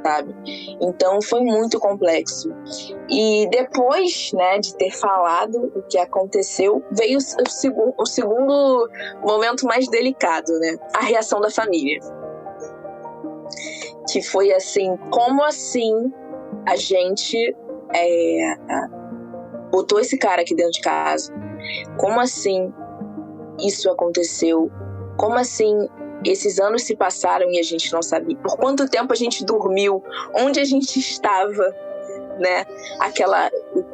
sabe? Então, foi muito complexo. E depois, né, de ter falado o que aconteceu, veio o segundo momento mais delicado, né? A reação da família. Que foi assim, como assim a gente botou esse cara aqui dentro de casa? Como assim isso aconteceu? Como assim esses anos se passaram e a gente não sabia? Por quanto tempo a gente dormiu? Onde a gente estava? Né?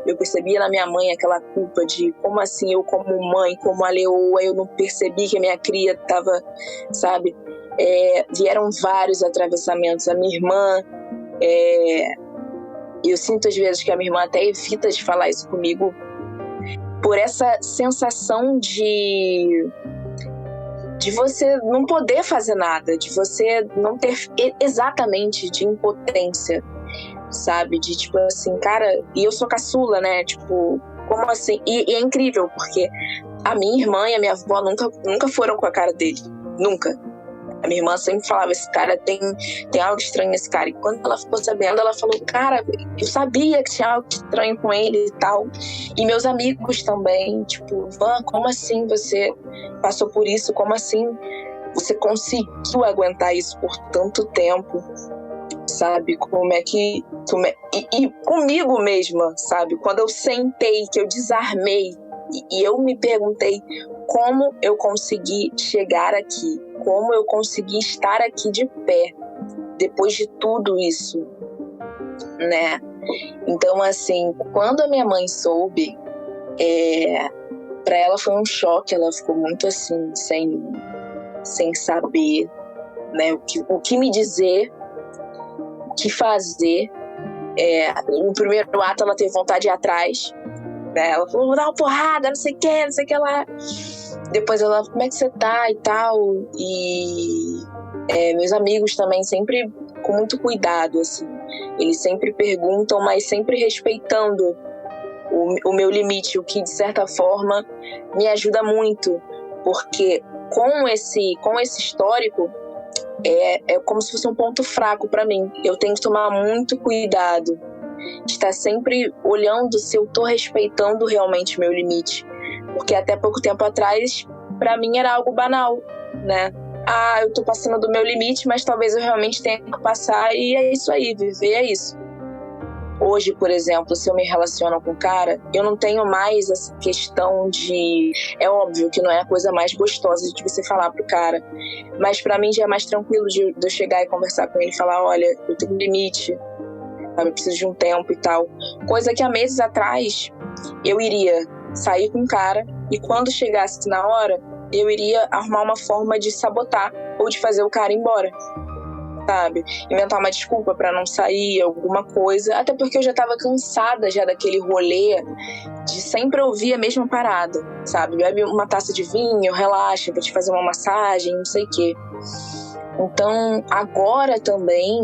Eu percebia na minha mãe aquela culpa de como assim eu, como mãe, como a leoa, eu não percebi que a minha cria estava, sabe? Vieram vários atravessamentos. A minha irmã, eu sinto às vezes que a minha irmã até evita de falar isso comigo, por essa sensação de você não poder fazer nada, de você não ter exatamente, de impotência, sabe? De tipo assim, cara, e eu sou caçula, né? Tipo, como assim? E é incrível, porque a minha irmã e a minha avó nunca foram com a cara dele. Nunca. A minha irmã sempre falava, esse cara tem algo estranho nesse cara. E quando ela ficou sabendo, ela falou, cara, eu sabia que tinha algo estranho com ele e tal. E meus amigos também, tipo, Van, como assim você passou por isso? Como assim você conseguiu aguentar isso por tanto tempo? Sabe? E comigo mesma, sabe? Quando eu sentei, que eu desarmei, e eu me perguntei como eu consegui chegar aqui, como eu consegui estar aqui de pé depois de tudo isso, né? Então, assim, quando a minha mãe soube, para ela foi um choque. Ela ficou muito assim, sem saber, né, o que me dizer, o que fazer. No primeiro ato ela teve vontade de ir atrás, né? Ela falou, vou dar uma porrada, não sei o que lá. Depois ela, como é que você tá e tal. E meus amigos também sempre com muito cuidado, assim. Eles sempre perguntam, mas sempre respeitando o o meu limite, o que de certa forma me ajuda muito, porque com esse histórico é como se fosse um ponto fraco para mim. Eu tenho que tomar muito cuidado de estar sempre olhando se eu tô respeitando realmente meu limite, porque até pouco tempo atrás para mim era algo banal, né? Eu tô passando do meu limite, mas talvez eu realmente tenha que passar, e é isso aí, viver é isso. Hoje, por exemplo, se eu me relaciono com um cara, eu não tenho mais essa questão de... É óbvio que não é a coisa mais gostosa de você falar pro cara, mas pra mim já é mais tranquilo de eu chegar e conversar com ele e falar, olha, eu tenho um limite, sabe? Eu preciso de um tempo e tal. Coisa que há meses atrás eu iria sair com um cara e quando chegasse na hora, eu iria arrumar uma forma de sabotar ou de fazer o cara ir embora, sabe? Inventar uma desculpa pra não sair, alguma coisa. Até porque eu já tava cansada já daquele rolê de sempre ouvir a mesma parada, sabe? Bebe uma taça de vinho, relaxa, vou te fazer uma massagem, não sei o quê. Então, agora também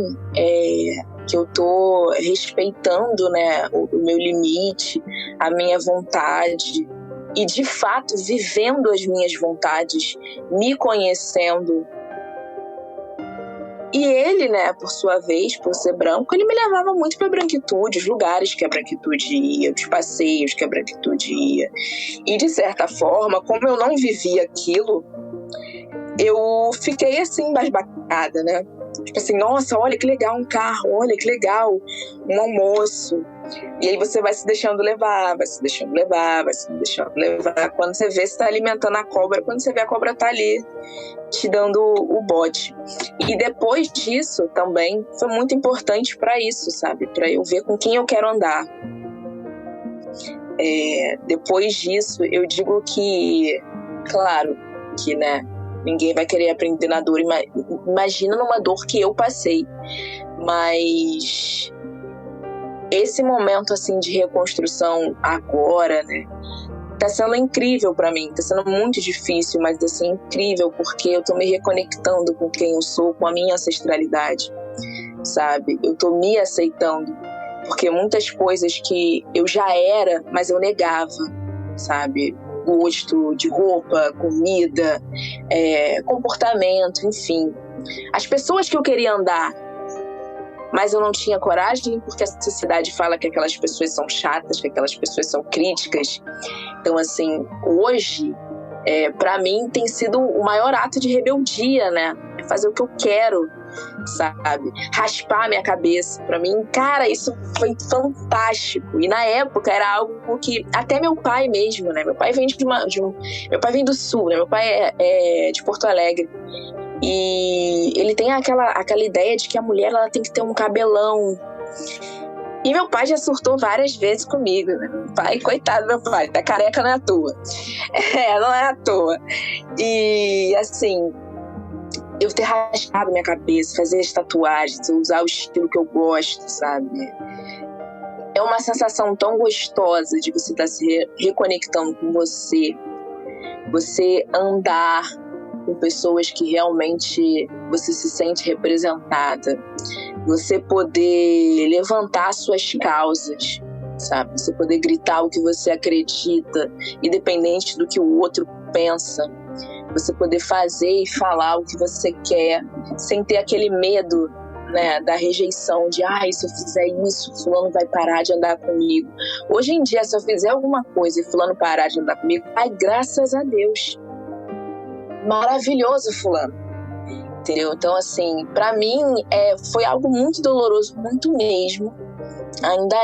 que eu tô respeitando, né, o meu limite, a minha vontade, e de fato vivendo as minhas vontades, me conhecendo. E ele, né, por sua vez, por ser branco, ele me levava muito pra branquitude, os lugares que a branquitude ia, os passeios que a branquitude ia. E de certa forma, como eu não vivia aquilo, eu fiquei assim, embasbacada, né? Tipo assim, nossa, olha que legal um carro, olha que legal um almoço. E aí você vai se deixando levar, vai se deixando levar, vai se deixando levar. Quando você vê, você tá alimentando a cobra, quando você vê, a cobra tá ali te dando o bote. E depois disso também foi muito importante pra isso, sabe? Pra eu ver com quem eu quero andar. Depois disso, eu digo que, claro, que, né, ninguém vai querer aprender na dor. Imagina numa dor que eu passei. Mas esse momento, assim, de reconstrução agora, né, tá sendo incrível pra mim. Tá sendo muito difícil, mas, assim, incrível, porque eu tô me reconectando com quem eu sou, com a minha ancestralidade, sabe? Eu tô me aceitando. Porque muitas coisas que eu já era, mas eu negava, sabe? Gosto de roupa, comida, comportamento, enfim. As pessoas que eu queria andar, mas eu não tinha coragem, porque a sociedade fala que aquelas pessoas são chatas, que aquelas pessoas são críticas. Então, assim, hoje, pra mim, tem sido o maior ato de rebeldia, né? É fazer o que eu quero, sabe? Raspar a minha cabeça. Pra mim, cara, isso foi fantástico. E na época era algo que até meu pai mesmo, né? Meu pai vem meu pai vem do sul, né? Meu pai é de Porto Alegre. E ele tem aquela ideia de que a mulher ela tem que ter um cabelão. E meu pai já surtou várias vezes comigo, né? Meu pai, coitado do meu pai, tá careca não é à toa. Não é à toa. E assim, eu ter raspado minha cabeça, fazer as tatuagens, usar o estilo que eu gosto, sabe? É uma sensação tão gostosa de você estar se reconectando com você. Você andar com pessoas que realmente você se sente representada. Você poder levantar suas causas, sabe? Você poder gritar o que você acredita, independente do que o outro pensa. Você poder fazer e falar o que você quer, sem ter aquele medo, né, da rejeição, de se eu fizer isso, fulano vai parar de andar comigo. Hoje em dia, se eu fizer alguma coisa e fulano parar de andar comigo, graças a Deus. Maravilhoso, fulano. Entendeu? Então, assim, pra mim, foi algo muito doloroso, muito mesmo. Ainda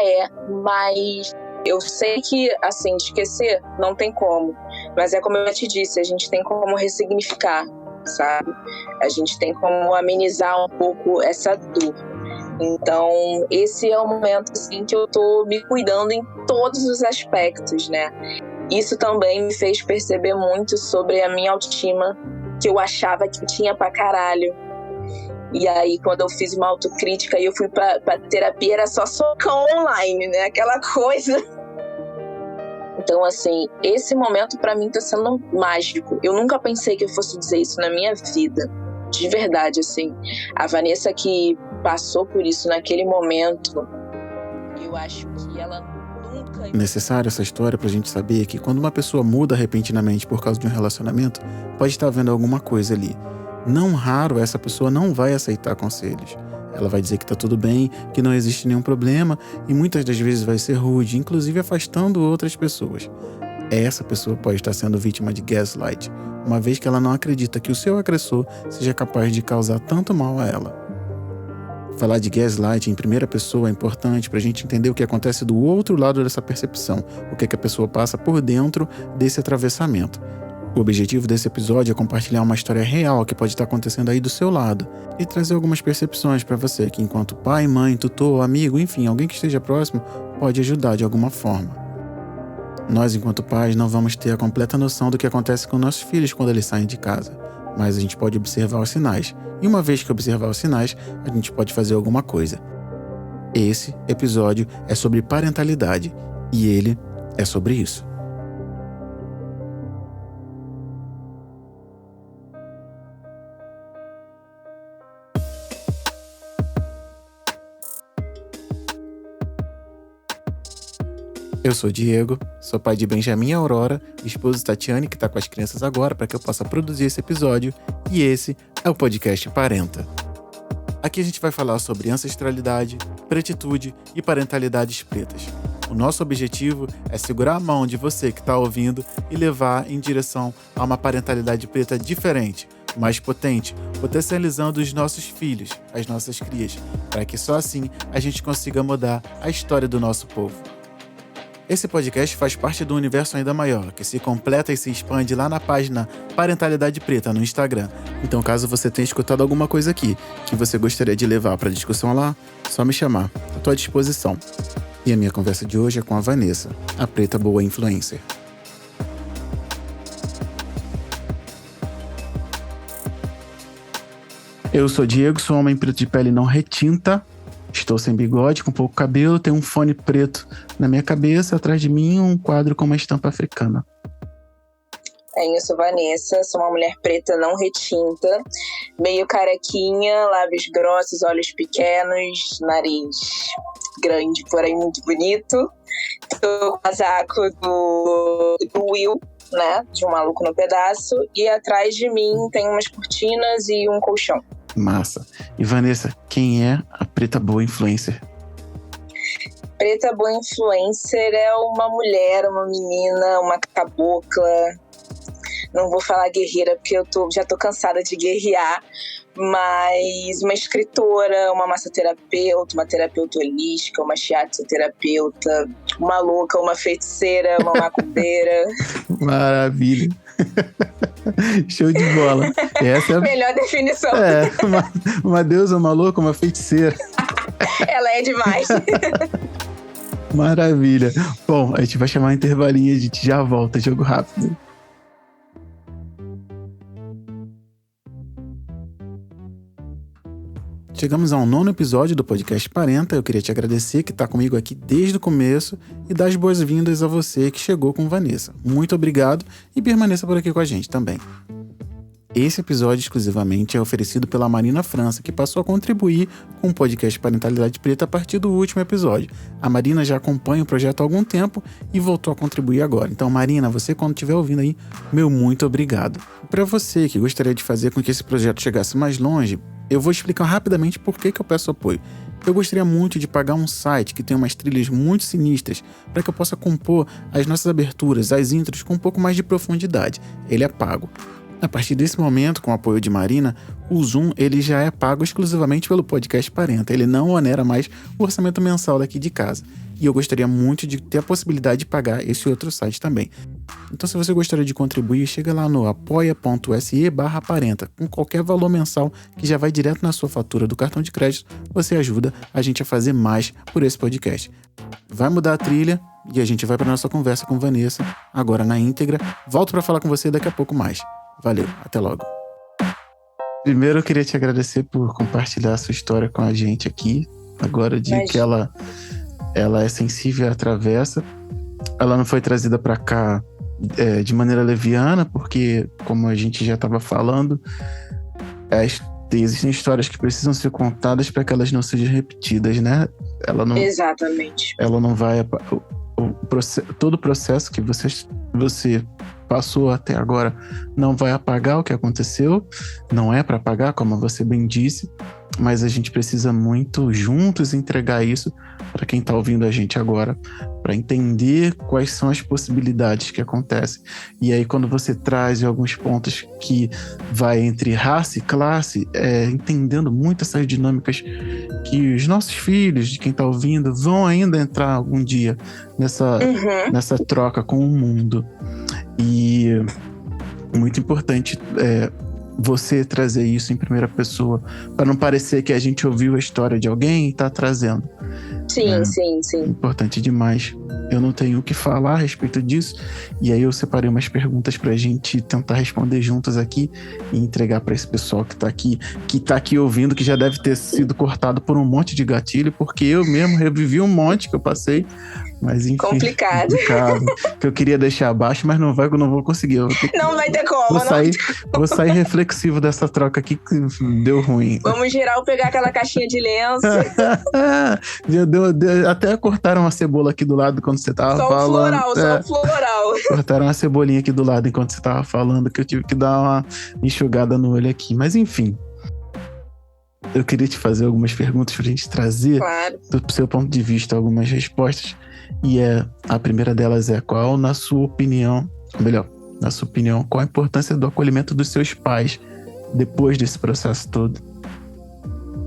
mas eu sei que, assim, esquecer não tem como. Mas como eu te disse, a gente tem como ressignificar, sabe? A gente tem como amenizar um pouco essa dor. Então, esse é o momento, assim, que eu tô me cuidando em todos os aspectos, né? Isso também me fez perceber muito sobre a minha autoestima, que eu achava que tinha pra caralho. E aí, quando eu fiz uma autocrítica e eu fui pra terapia, era só socão online, né? Aquela coisa. Então, assim, esse momento pra mim tá sendo mágico. Eu nunca pensei que eu fosse dizer isso na minha vida. De verdade, assim. A Vanessa que passou por isso naquele momento, eu acho que ela necessária essa história pra gente saber que quando uma pessoa muda repentinamente por causa de um relacionamento, pode estar vendo alguma coisa ali. Não raro, essa pessoa não vai aceitar conselhos. Ela vai dizer que tá tudo bem, que não existe nenhum problema e muitas das vezes vai ser rude, inclusive afastando outras pessoas. Essa pessoa pode estar sendo vítima de gaslight, uma vez que ela não acredita que o seu agressor seja capaz de causar tanto mal a ela. Falar de gaslight em primeira pessoa é importante para a gente entender o que acontece do outro lado dessa percepção, o que a pessoa passa por dentro desse atravessamento. O objetivo desse episódio é compartilhar uma história real que pode estar acontecendo aí do seu lado e trazer algumas percepções para você que, enquanto pai, mãe, tutor, amigo, enfim, alguém que esteja próximo, pode ajudar de alguma forma. Nós, enquanto pais, não vamos ter a completa noção do que acontece com nossos filhos quando eles saem de casa, mas a gente pode observar os sinais. E uma vez que observar os sinais, a gente pode fazer alguma coisa. Esse episódio é sobre parentalidade e ele é sobre isso. Eu sou Diego, sou pai de Benjamin e Aurora, esposo de Tatiane, que está com as crianças agora para que eu possa produzir esse episódio, e esse é o podcast Parenta. Aqui a gente vai falar sobre ancestralidade, pretitude e parentalidades pretas. O nosso objetivo é segurar a mão de você que está ouvindo e levar em direção a uma parentalidade preta diferente, mais potente, potencializando os nossos filhos, as nossas crias, para que só assim a gente consiga mudar a história do nosso povo. Esse podcast faz parte do universo ainda maior, que se completa e se expande lá na página Parentalidade Preta no Instagram. Então, caso você tenha escutado alguma coisa aqui que você gostaria de levar para discussão lá, só me chamar. Estou à disposição. E a minha conversa de hoje é com a Vanessa, a preta boa influencer. Eu sou Diego, sou um homem preto de pele não retinta. Estou sem bigode, com pouco cabelo, tenho um fone preto na minha cabeça, atrás de mim um quadro com uma estampa africana. Eu sou Vanessa, sou uma mulher preta não retinta, meio carequinha, lábios grossos, olhos pequenos, nariz grande, porém muito bonito. Tô com o casaco do Will, né, de Um Maluco no Pedaço, e atrás de mim tem umas cortinas e um colchão. Massa. E Vanessa, quem é a preta boa influencer? Preta boa influencer é uma mulher, uma menina, uma cabocla. Não vou falar guerreira porque já tô cansada de guerrear, mas uma escritora, uma massoterapeuta, uma terapeuta holística, uma shiatsu-terapeuta, uma louca, uma feiticeira, uma macumbeira. Maravilha. Show de bola. Essa é a melhor definição. Uma deusa, uma louca, uma feiticeira. Ela é demais. Maravilha. Bom, a gente vai chamar um intervalinho, a gente já volta, jogo rápido. Chegamos ao 9º episódio do podcast Parenta. Eu queria te agradecer que está comigo aqui desde o começo e dar as boas-vindas a você que chegou com Vanessa. Muito obrigado e permaneça por aqui com a gente também. Esse episódio exclusivamente é oferecido pela Marina França, que passou a contribuir com o podcast Parentalidade Preta a partir do último episódio. A Marina já acompanha o projeto há algum tempo e voltou a contribuir agora. Então, Marina, você quando estiver ouvindo aí, meu muito obrigado. Para você que gostaria de fazer com que esse projeto chegasse mais longe, eu vou explicar rapidamente por que eu peço apoio. Eu gostaria muito de pagar um site que tem umas trilhas muito sinistras para que eu possa compor as nossas aberturas, as intros com um pouco mais de profundidade. Ele é pago. A partir desse momento, com o apoio de Marina, o Zoom ele já é pago exclusivamente pelo podcast Parenta. Ele não onera mais o orçamento mensal daqui de casa. E eu gostaria muito de ter a possibilidade de pagar esse outro site também. Então, se você gostaria de contribuir, chega lá no apoia.se/parenta. Com qualquer valor mensal que já vai direto na sua fatura do cartão de crédito, você ajuda a gente a fazer mais por esse podcast. Vai mudar a trilha e a gente vai para nossa conversa com Vanessa, agora na íntegra. Volto para falar com você daqui a pouco mais. Valeu, até logo. Primeiro eu queria te agradecer por compartilhar a sua história com a gente aqui. Agora de que ela é sensível à travessa. Ela não foi trazida para cá de maneira leviana, porque, como a gente já estava falando, existem histórias que precisam ser contadas para que elas não sejam repetidas, né? Exatamente. Ela não vai... todo o processo que você passou até agora não vai apagar o que aconteceu, não é para apagar, como você bem disse, mas a gente precisa muito juntos entregar isso para quem está ouvindo a gente agora, para entender quais são as possibilidades que acontecem. E aí, quando você traz alguns pontos que vai entre raça e classe, entendendo muito essas dinâmicas que os nossos filhos, de quem está ouvindo, vão ainda entrar algum dia nessa troca com o mundo. E muito importante você trazer isso em primeira pessoa, para não parecer que a gente ouviu a história de alguém e está trazendo. Sim. Importante demais. Eu não tenho o que falar a respeito disso, e aí eu separei umas perguntas pra gente tentar responder juntos aqui e entregar para esse pessoal que tá aqui ouvindo, que já deve ter sido cortado por um monte de gatilho, porque eu mesmo revivi um monte que eu passei. Mas enfim, complicado. Que eu queria deixar abaixo, mas não vou conseguir. Não vai ter como. Vou sair reflexivo dessa troca aqui que deu ruim. Vamos geral pegar aquela caixinha de lenço. Até cortaram a cebola aqui do lado quando você tava falando. Só o floral. Cortaram a cebolinha aqui do lado enquanto você tava falando, que eu tive que dar uma enxugada no olho aqui. Mas enfim, eu queria te fazer algumas perguntas pra gente trazer, do seu ponto de vista, algumas respostas. E a primeira delas é: qual, na sua opinião, qual a importância do acolhimento dos seus pais depois desse processo todo?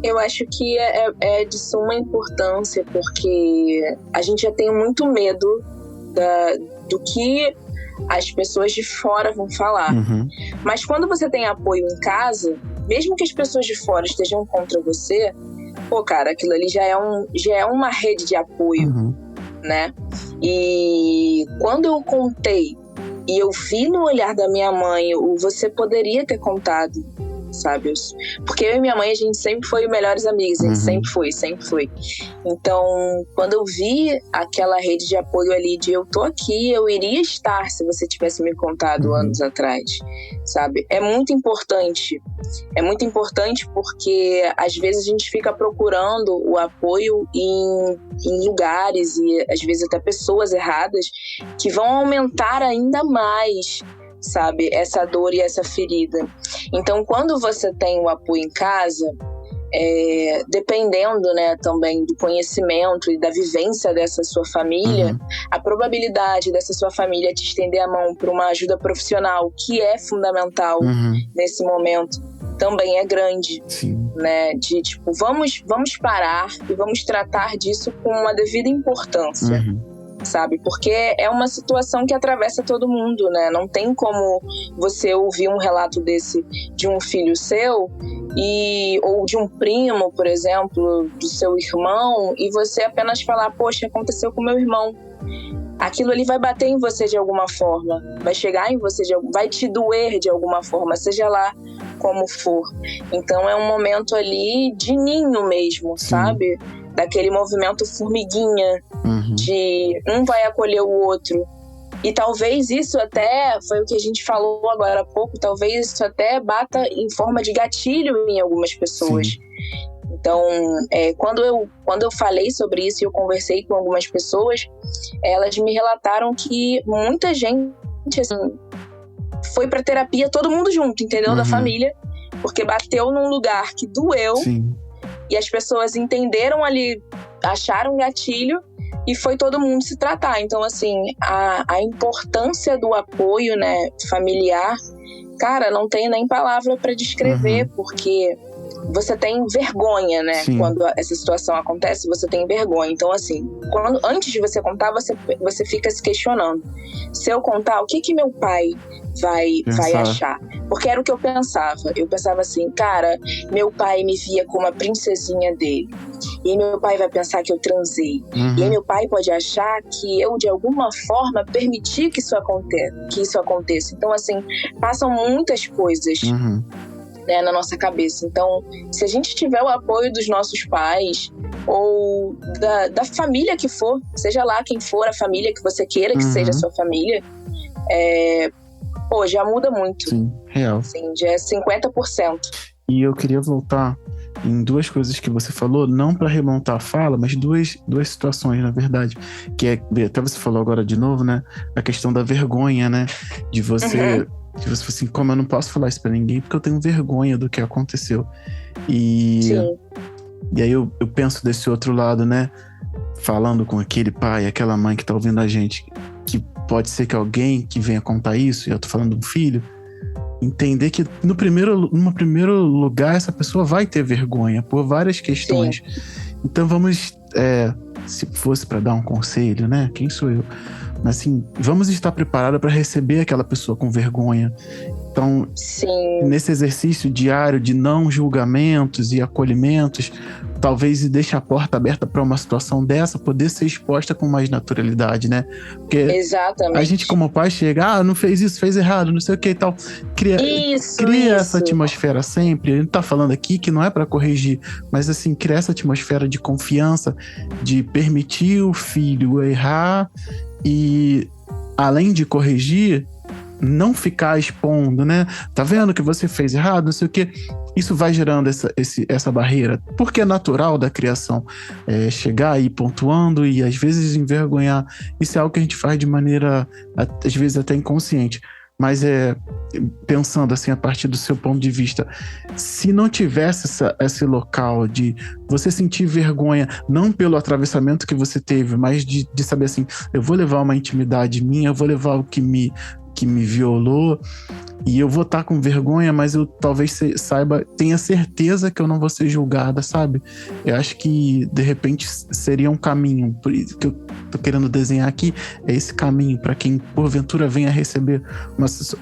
Eu acho que é de suma importância, porque a gente já tem muito medo do que as pessoas de fora vão falar. Mas quando você tem apoio em casa, mesmo que as pessoas de fora estejam contra você, cara, aquilo ali já é uma rede de apoio. Né? E quando eu contei e eu vi no olhar da minha mãe, você poderia ter contado, sabe? Porque eu e minha mãe, a gente sempre foi melhores amigas, a gente sempre foi. Então, quando eu vi aquela rede de apoio ali de eu tô aqui, eu iria estar se você tivesse me contado anos atrás, sabe? É muito importante porque às vezes a gente fica procurando o apoio em lugares e às vezes até pessoas erradas que vão aumentar ainda mais, sabe, essa dor e essa ferida. Então, quando você tem o apoio em casa, dependendo, né, também do conhecimento e da vivência dessa sua família, a probabilidade dessa sua família te estender a mão para uma ajuda profissional, que é fundamental nesse momento, também é grande. Sim. Né, de tipo, vamos parar e vamos tratar disso com uma devida importância. Sabe? Porque é uma situação que atravessa todo mundo, né? Não tem como você ouvir um relato desse de um filho seu ou de um primo, por exemplo, do seu irmão, e você apenas falar: poxa, aconteceu com meu irmão. Aquilo ali vai bater em você de alguma forma, vai chegar em você, vai te doer de alguma forma, seja lá como for. Então é um momento ali de ninho mesmo, sabe? Daquele movimento formiguinha, de um vai acolher o outro. E talvez isso até, foi o que a gente falou agora há pouco, talvez isso até bata em forma de gatilho em algumas pessoas. Sim. Então, quando eu falei sobre isso e eu conversei com algumas pessoas, elas me relataram que muita gente, assim, foi pra terapia todo mundo junto, entendeu? Da família, porque bateu num lugar que doeu. Sim. E as pessoas entenderam ali, acharam um gatilho e foi todo mundo se tratar. Então, assim, a importância do apoio, né, familiar, cara, não tenho nem palavra para descrever, porque você tem vergonha, né? Sim. Quando essa situação acontece, você tem vergonha. Então, assim, antes de você contar, você fica se questionando. Se eu contar, o que meu pai vai achar? Porque era o que eu pensava. Eu pensava assim, cara, meu pai me via como a princesinha dele. E aí meu pai vai pensar que eu transei. E aí meu pai pode achar que eu, de alguma forma, permiti que isso aconteça. Então, assim, passam muitas coisas, né, na nossa cabeça. Então, se a gente tiver o apoio dos nossos pais ou da família que for, seja lá quem for a família que você queira que seja a sua família, já muda muito. Sim, real. Sim, já é 50%. E eu queria voltar em duas coisas que você falou, não para remontar a fala, mas duas situações, na verdade, que é, até você falou agora de novo, né, a questão da vergonha, né, de você assim, como eu não posso falar isso para ninguém porque eu tenho vergonha do que aconteceu. E aí eu penso desse outro lado, né, falando com aquele pai, aquela mãe que tá ouvindo a gente, que pode ser que alguém que venha contar isso, e eu tô falando de um filho, entender que no primeiro lugar essa pessoa vai ter vergonha por várias questões. Então vamos, se fosse para dar um conselho, né? Quem sou eu? Mas assim, vamos estar preparados para receber aquela pessoa com vergonha. Então, nesse exercício diário de não julgamentos e acolhimentos, talvez deixe a porta aberta para uma situação dessa poder ser exposta com mais naturalidade, né? Porque a gente como pai chega, não fez isso, fez errado, não sei o que e tal. Cria essa atmosfera sempre. A gente tá falando aqui que não é para corrigir, mas assim, criar essa atmosfera de confiança, de permitir o filho errar e, além de corrigir, não ficar expondo, né? Tá vendo que você fez errado, não sei o quê. Isso vai gerando essa barreira, porque é natural da criação chegar aí pontuando e às vezes envergonhar. Isso é algo que a gente faz de maneira, às vezes até inconsciente. Mas pensando assim, a partir do seu ponto de vista, se não tivesse esse local de você sentir vergonha, não pelo atravessamento que você teve, mas de saber assim, eu vou levar uma intimidade minha, eu vou levar o que me violou, e eu vou estar com vergonha, mas eu talvez tenha certeza que eu não vou ser julgada, sabe? Eu acho que, de repente, seria um caminho, por isso que eu tô querendo desenhar aqui, é esse caminho para quem, porventura, venha receber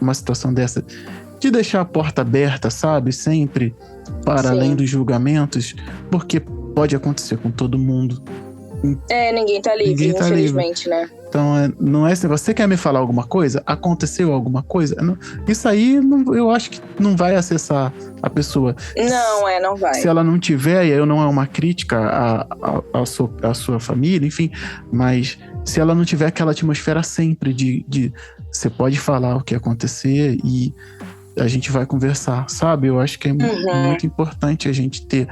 uma situação dessa, de deixar a porta aberta, sabe? Sempre, para além dos julgamentos, porque pode acontecer com todo mundo. Ninguém tá livre, infelizmente, né? Então, não é esse negócio. Você quer me falar alguma coisa? Aconteceu alguma coisa? Isso aí, eu acho que não vai acessar a pessoa. Não vai. Se ela não tiver, e aí não é uma crítica à sua família, enfim, mas se ela não tiver aquela atmosfera sempre de você pode falar o que acontecer e a gente vai conversar, sabe? Eu acho que é muito importante a gente ter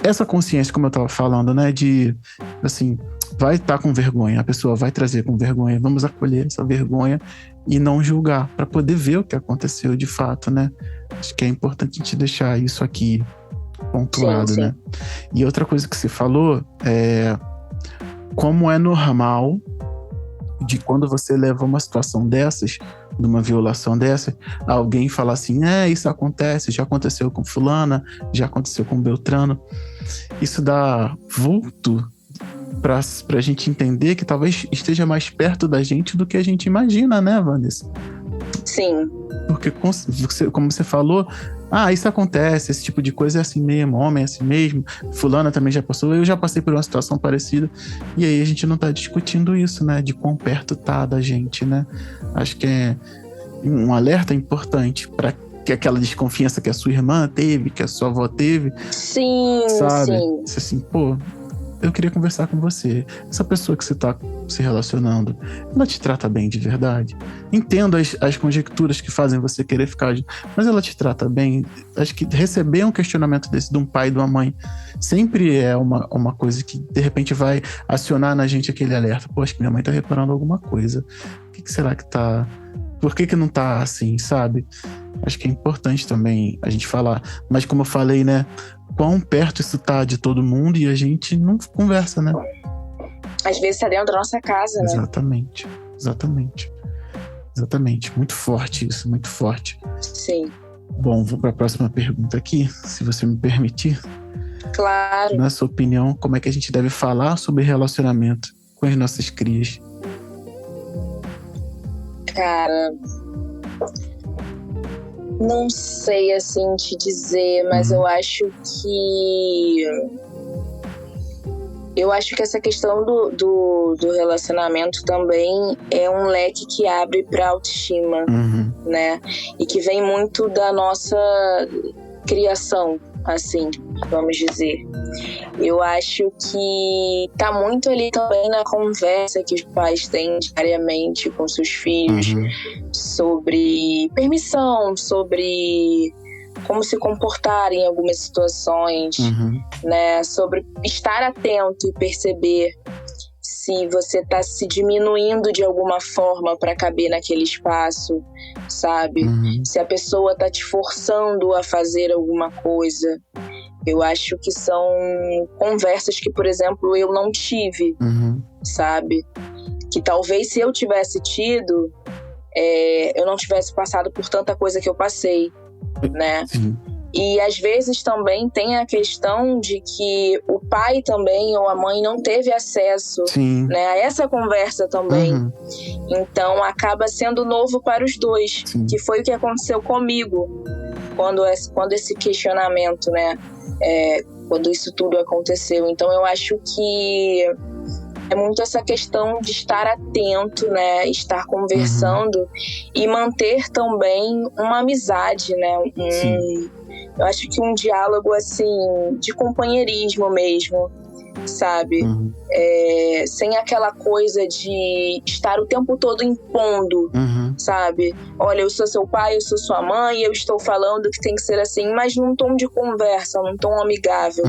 essa consciência, como eu tava falando, né? De, assim, vai estar com vergonha, a pessoa vai trazer com vergonha, vamos acolher essa vergonha e não julgar, para poder ver o que aconteceu de fato, né? Acho que é importante a gente deixar isso aqui pontuado, né? E outra coisa que você falou é como é normal de quando você leva uma situação dessas, de uma violação dessa, alguém falar assim, isso acontece, já aconteceu com fulana, já aconteceu com Beltrano. Isso dá vulto pra gente entender que talvez esteja mais perto da gente do que a gente imagina, né, Vanessa? Sim. Porque, como você falou, isso acontece, esse tipo de coisa é assim mesmo, homem é assim mesmo, fulana também já passou, eu já passei por uma situação parecida, e aí a gente não tá discutindo isso, né, de quão perto tá da gente, né? Acho que é um alerta importante para que aquela desconfiança que a sua irmã teve, que a sua avó teve, sabe? Assim, pô, eu queria conversar com você. Essa pessoa que você tá se relacionando, ela te trata bem de verdade? Entendo as conjecturas que fazem você querer ficar, mas ela te trata bem? Acho que receber um questionamento desse de um pai e de uma mãe sempre é uma coisa que de repente vai acionar na gente aquele alerta. Pô, acho que minha mãe tá reparando alguma coisa. O que será que tá... Por que não tá assim, sabe? Acho que é importante também a gente falar. Mas como eu falei, né? Quão perto isso tá de todo mundo e a gente não conversa, né? Às vezes tá dentro da nossa casa, né? Exatamente. Muito forte isso, muito forte. Sim. Bom, vou para a próxima pergunta aqui, se você me permitir. Claro. Na sua opinião, como é que a gente deve falar sobre relacionamento com as nossas crias? Cara, não sei assim te dizer, mas eu acho que essa questão do relacionamento também é um leque que abre para autoestima, né? E que vem muito da nossa criação, assim, vamos dizer. Eu acho que tá muito ali também na conversa que os pais têm diariamente com seus filhos sobre permissão, sobre como se comportar em algumas situações, né? Sobre estar atento e perceber se você está se diminuindo de alguma forma para caber naquele espaço, sabe? Se a pessoa está te forçando a fazer alguma coisa. Eu acho que são conversas que, por exemplo, eu não tive, sabe? Que talvez se eu tivesse tido, eu não tivesse passado por tanta coisa que eu passei, né? Sim. E às vezes também tem a questão de que o pai também ou a mãe não teve acesso, né, a essa conversa também. Então acaba sendo novo para os dois, que foi o que aconteceu comigo quando esse questionamento, né, quando isso tudo aconteceu. Então eu acho que é muito essa questão de estar atento, né, estar conversando e manter também uma amizade, né, eu acho que um diálogo, assim, de companheirismo mesmo, sabe? Sem aquela coisa de estar o tempo todo impondo, sabe? Olha, eu sou seu pai, eu sou sua mãe, eu estou falando que tem que ser assim, mas num tom de conversa, num tom amigável.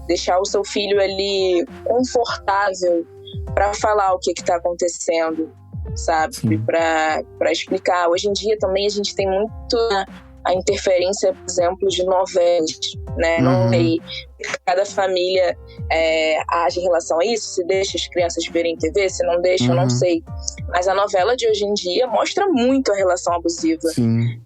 Deixar o seu filho ali confortável para falar o que está acontecendo, sabe? Para explicar. Hoje em dia também a gente tem muito a interferência, por exemplo, de novelas, né? Não sei, cada família age em relação a isso, se deixa as crianças verem TV, se não deixa, eu não sei. Mas a novela de hoje em dia mostra muito a relação abusiva,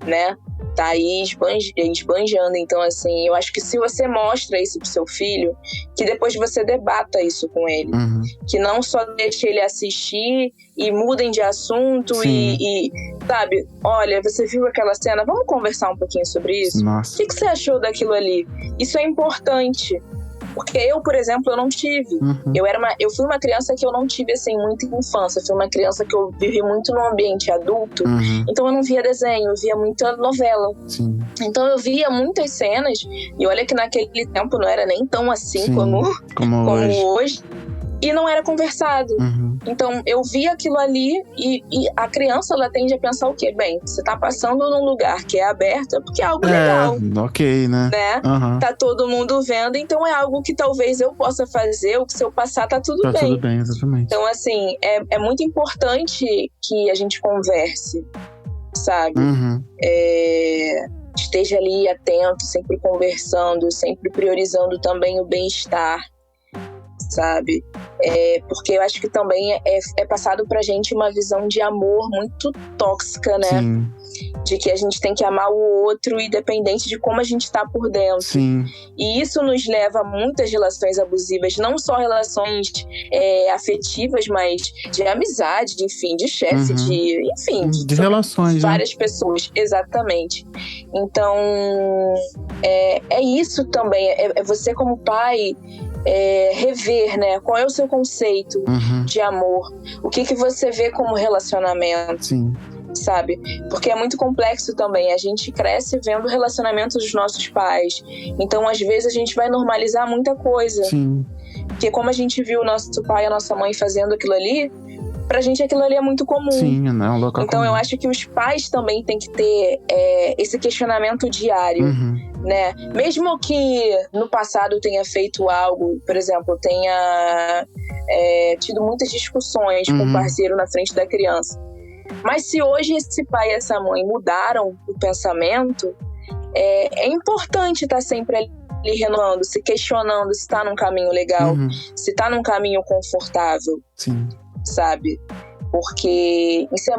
né? Tá aí esbanjando. Então, assim, eu acho que se você mostra isso pro seu filho, que depois você debata isso com ele. Que não só deixe ele assistir e mudem de assunto e, sabe, olha, você viu aquela cena? Vamos conversar um pouquinho sobre isso? Nossa. O que você achou daquilo ali? Isso é importante. Porque eu, por exemplo, eu não tive. Eu fui uma criança que eu não tive, assim, muita infância. Eu fui uma criança que eu vivi muito no ambiente adulto. Então eu não via desenho, eu via muita novela. Então eu via muitas cenas. E olha que naquele tempo não era nem tão assim como hoje. E não era conversado. Então eu via aquilo ali e a criança, ela tende a pensar o quê? Bem, você tá passando num lugar que é aberto, é porque é algo legal. Ok, né? Tá todo mundo vendo, então é algo que talvez eu possa fazer, ou que se eu passar tá tudo bem. Tá tudo bem, exatamente. Então assim, é muito importante que a gente converse, sabe? Esteja ali atento, sempre conversando, sempre priorizando também o bem-estar, sabe? Porque eu acho que também é passado pra gente uma visão de amor muito tóxica, né? De que a gente tem que amar o outro independente de como a gente tá por dentro. E isso nos leva a muitas relações abusivas, não só relações afetivas, mas de amizade, enfim, de chefe, de relações, várias pessoas, exatamente. Então é isso também, é você como pai rever, né? Qual é o seu conceito de amor? O que você vê como relacionamento? Sabe? Porque é muito complexo também. A gente cresce vendo o relacionamento dos nossos pais. Então, às vezes, a gente vai normalizar muita coisa. Porque como a gente viu o nosso pai e a nossa mãe fazendo aquilo ali, pra gente aquilo ali é muito comum. Né? Um local então, comum. Eu acho que os pais também têm que ter esse questionamento diário. Né? Mesmo que no passado tenha feito algo, por exemplo, tenha tido muitas discussões com o parceiro na frente da criança. Mas se hoje esse pai e essa mãe mudaram o pensamento, é importante estar sempre ali renovando, se questionando se está num caminho legal, se está num caminho confortável, sabe? Porque isso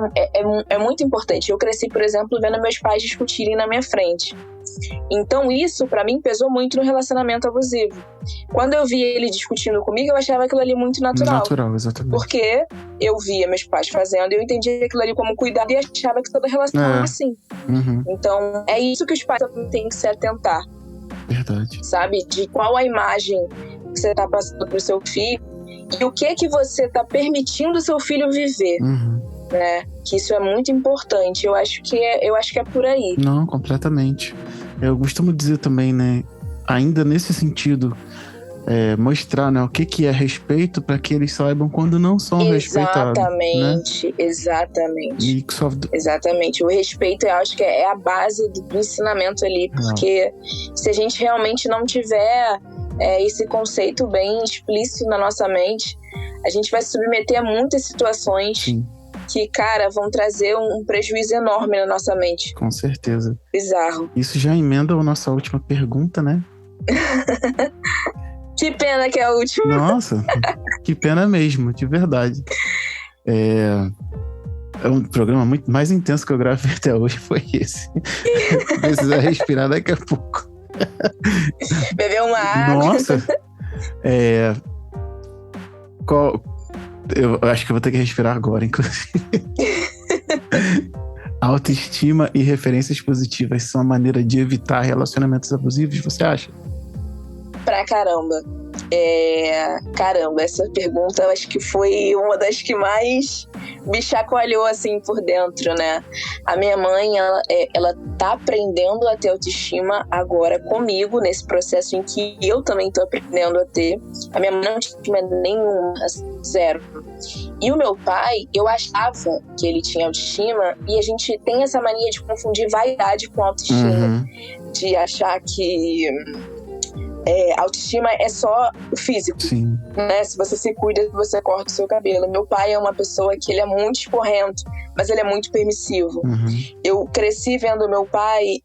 é muito importante. Eu cresci, por exemplo, vendo meus pais discutirem na minha frente. Então isso, pra mim, pesou muito no relacionamento abusivo. Quando eu via ele discutindo comigo, eu achava aquilo ali muito natural. Natural, exatamente. Porque eu via meus pais fazendo e eu entendia aquilo ali como cuidado e achava que toda relação era assim. Então, é isso que os pais têm que se atentar. Verdade. Sabe? De qual a imagem que você tá passando pro seu filho e o que você tá permitindo o seu filho viver. Né? Que isso é muito importante. Eu acho que é por aí. Não, completamente. Eu costumo dizer também, né? Ainda nesse sentido, mostrar, né, o que é respeito para que eles saibam quando não são respeitados. Exatamente, né? Exatamente. O respeito, eu acho que é a base do ensinamento ali, porque se a gente realmente não tiver esse conceito bem explícito na nossa mente, a gente vai se submeter a muitas situações. Sim. Que, cara, vão trazer um prejuízo enorme na nossa mente. Com certeza. Bizarro. Isso já emenda a nossa última pergunta, né? Que pena que é a última. Nossa, que pena mesmo, de verdade. É um programa muito mais intenso que eu gravei até hoje, foi esse. Precisa respirar daqui a pouco. Beber uma água. Nossa. Eu acho que eu vou ter que respirar agora, inclusive. Autoestima e referências positivas são a maneira de evitar relacionamentos abusivos, você acha? Pra caramba. Caramba, essa pergunta eu acho que foi uma das que mais me chacoalhou assim por dentro, né? A minha mãe, ela tá aprendendo a ter autoestima agora comigo, nesse processo em que eu também tô aprendendo a ter. A minha mãe não tinha nenhuma, zero. E o meu pai, eu achava que ele tinha autoestima, e a gente tem essa mania de confundir vaidade com autoestima. De achar que autoestima é só o físico. Sim. Né? Se você se cuida, você corta o seu cabelo. Meu pai é uma pessoa que ele é muito esporrento, mas ele é muito permissivo. Eu cresci vendo meu pai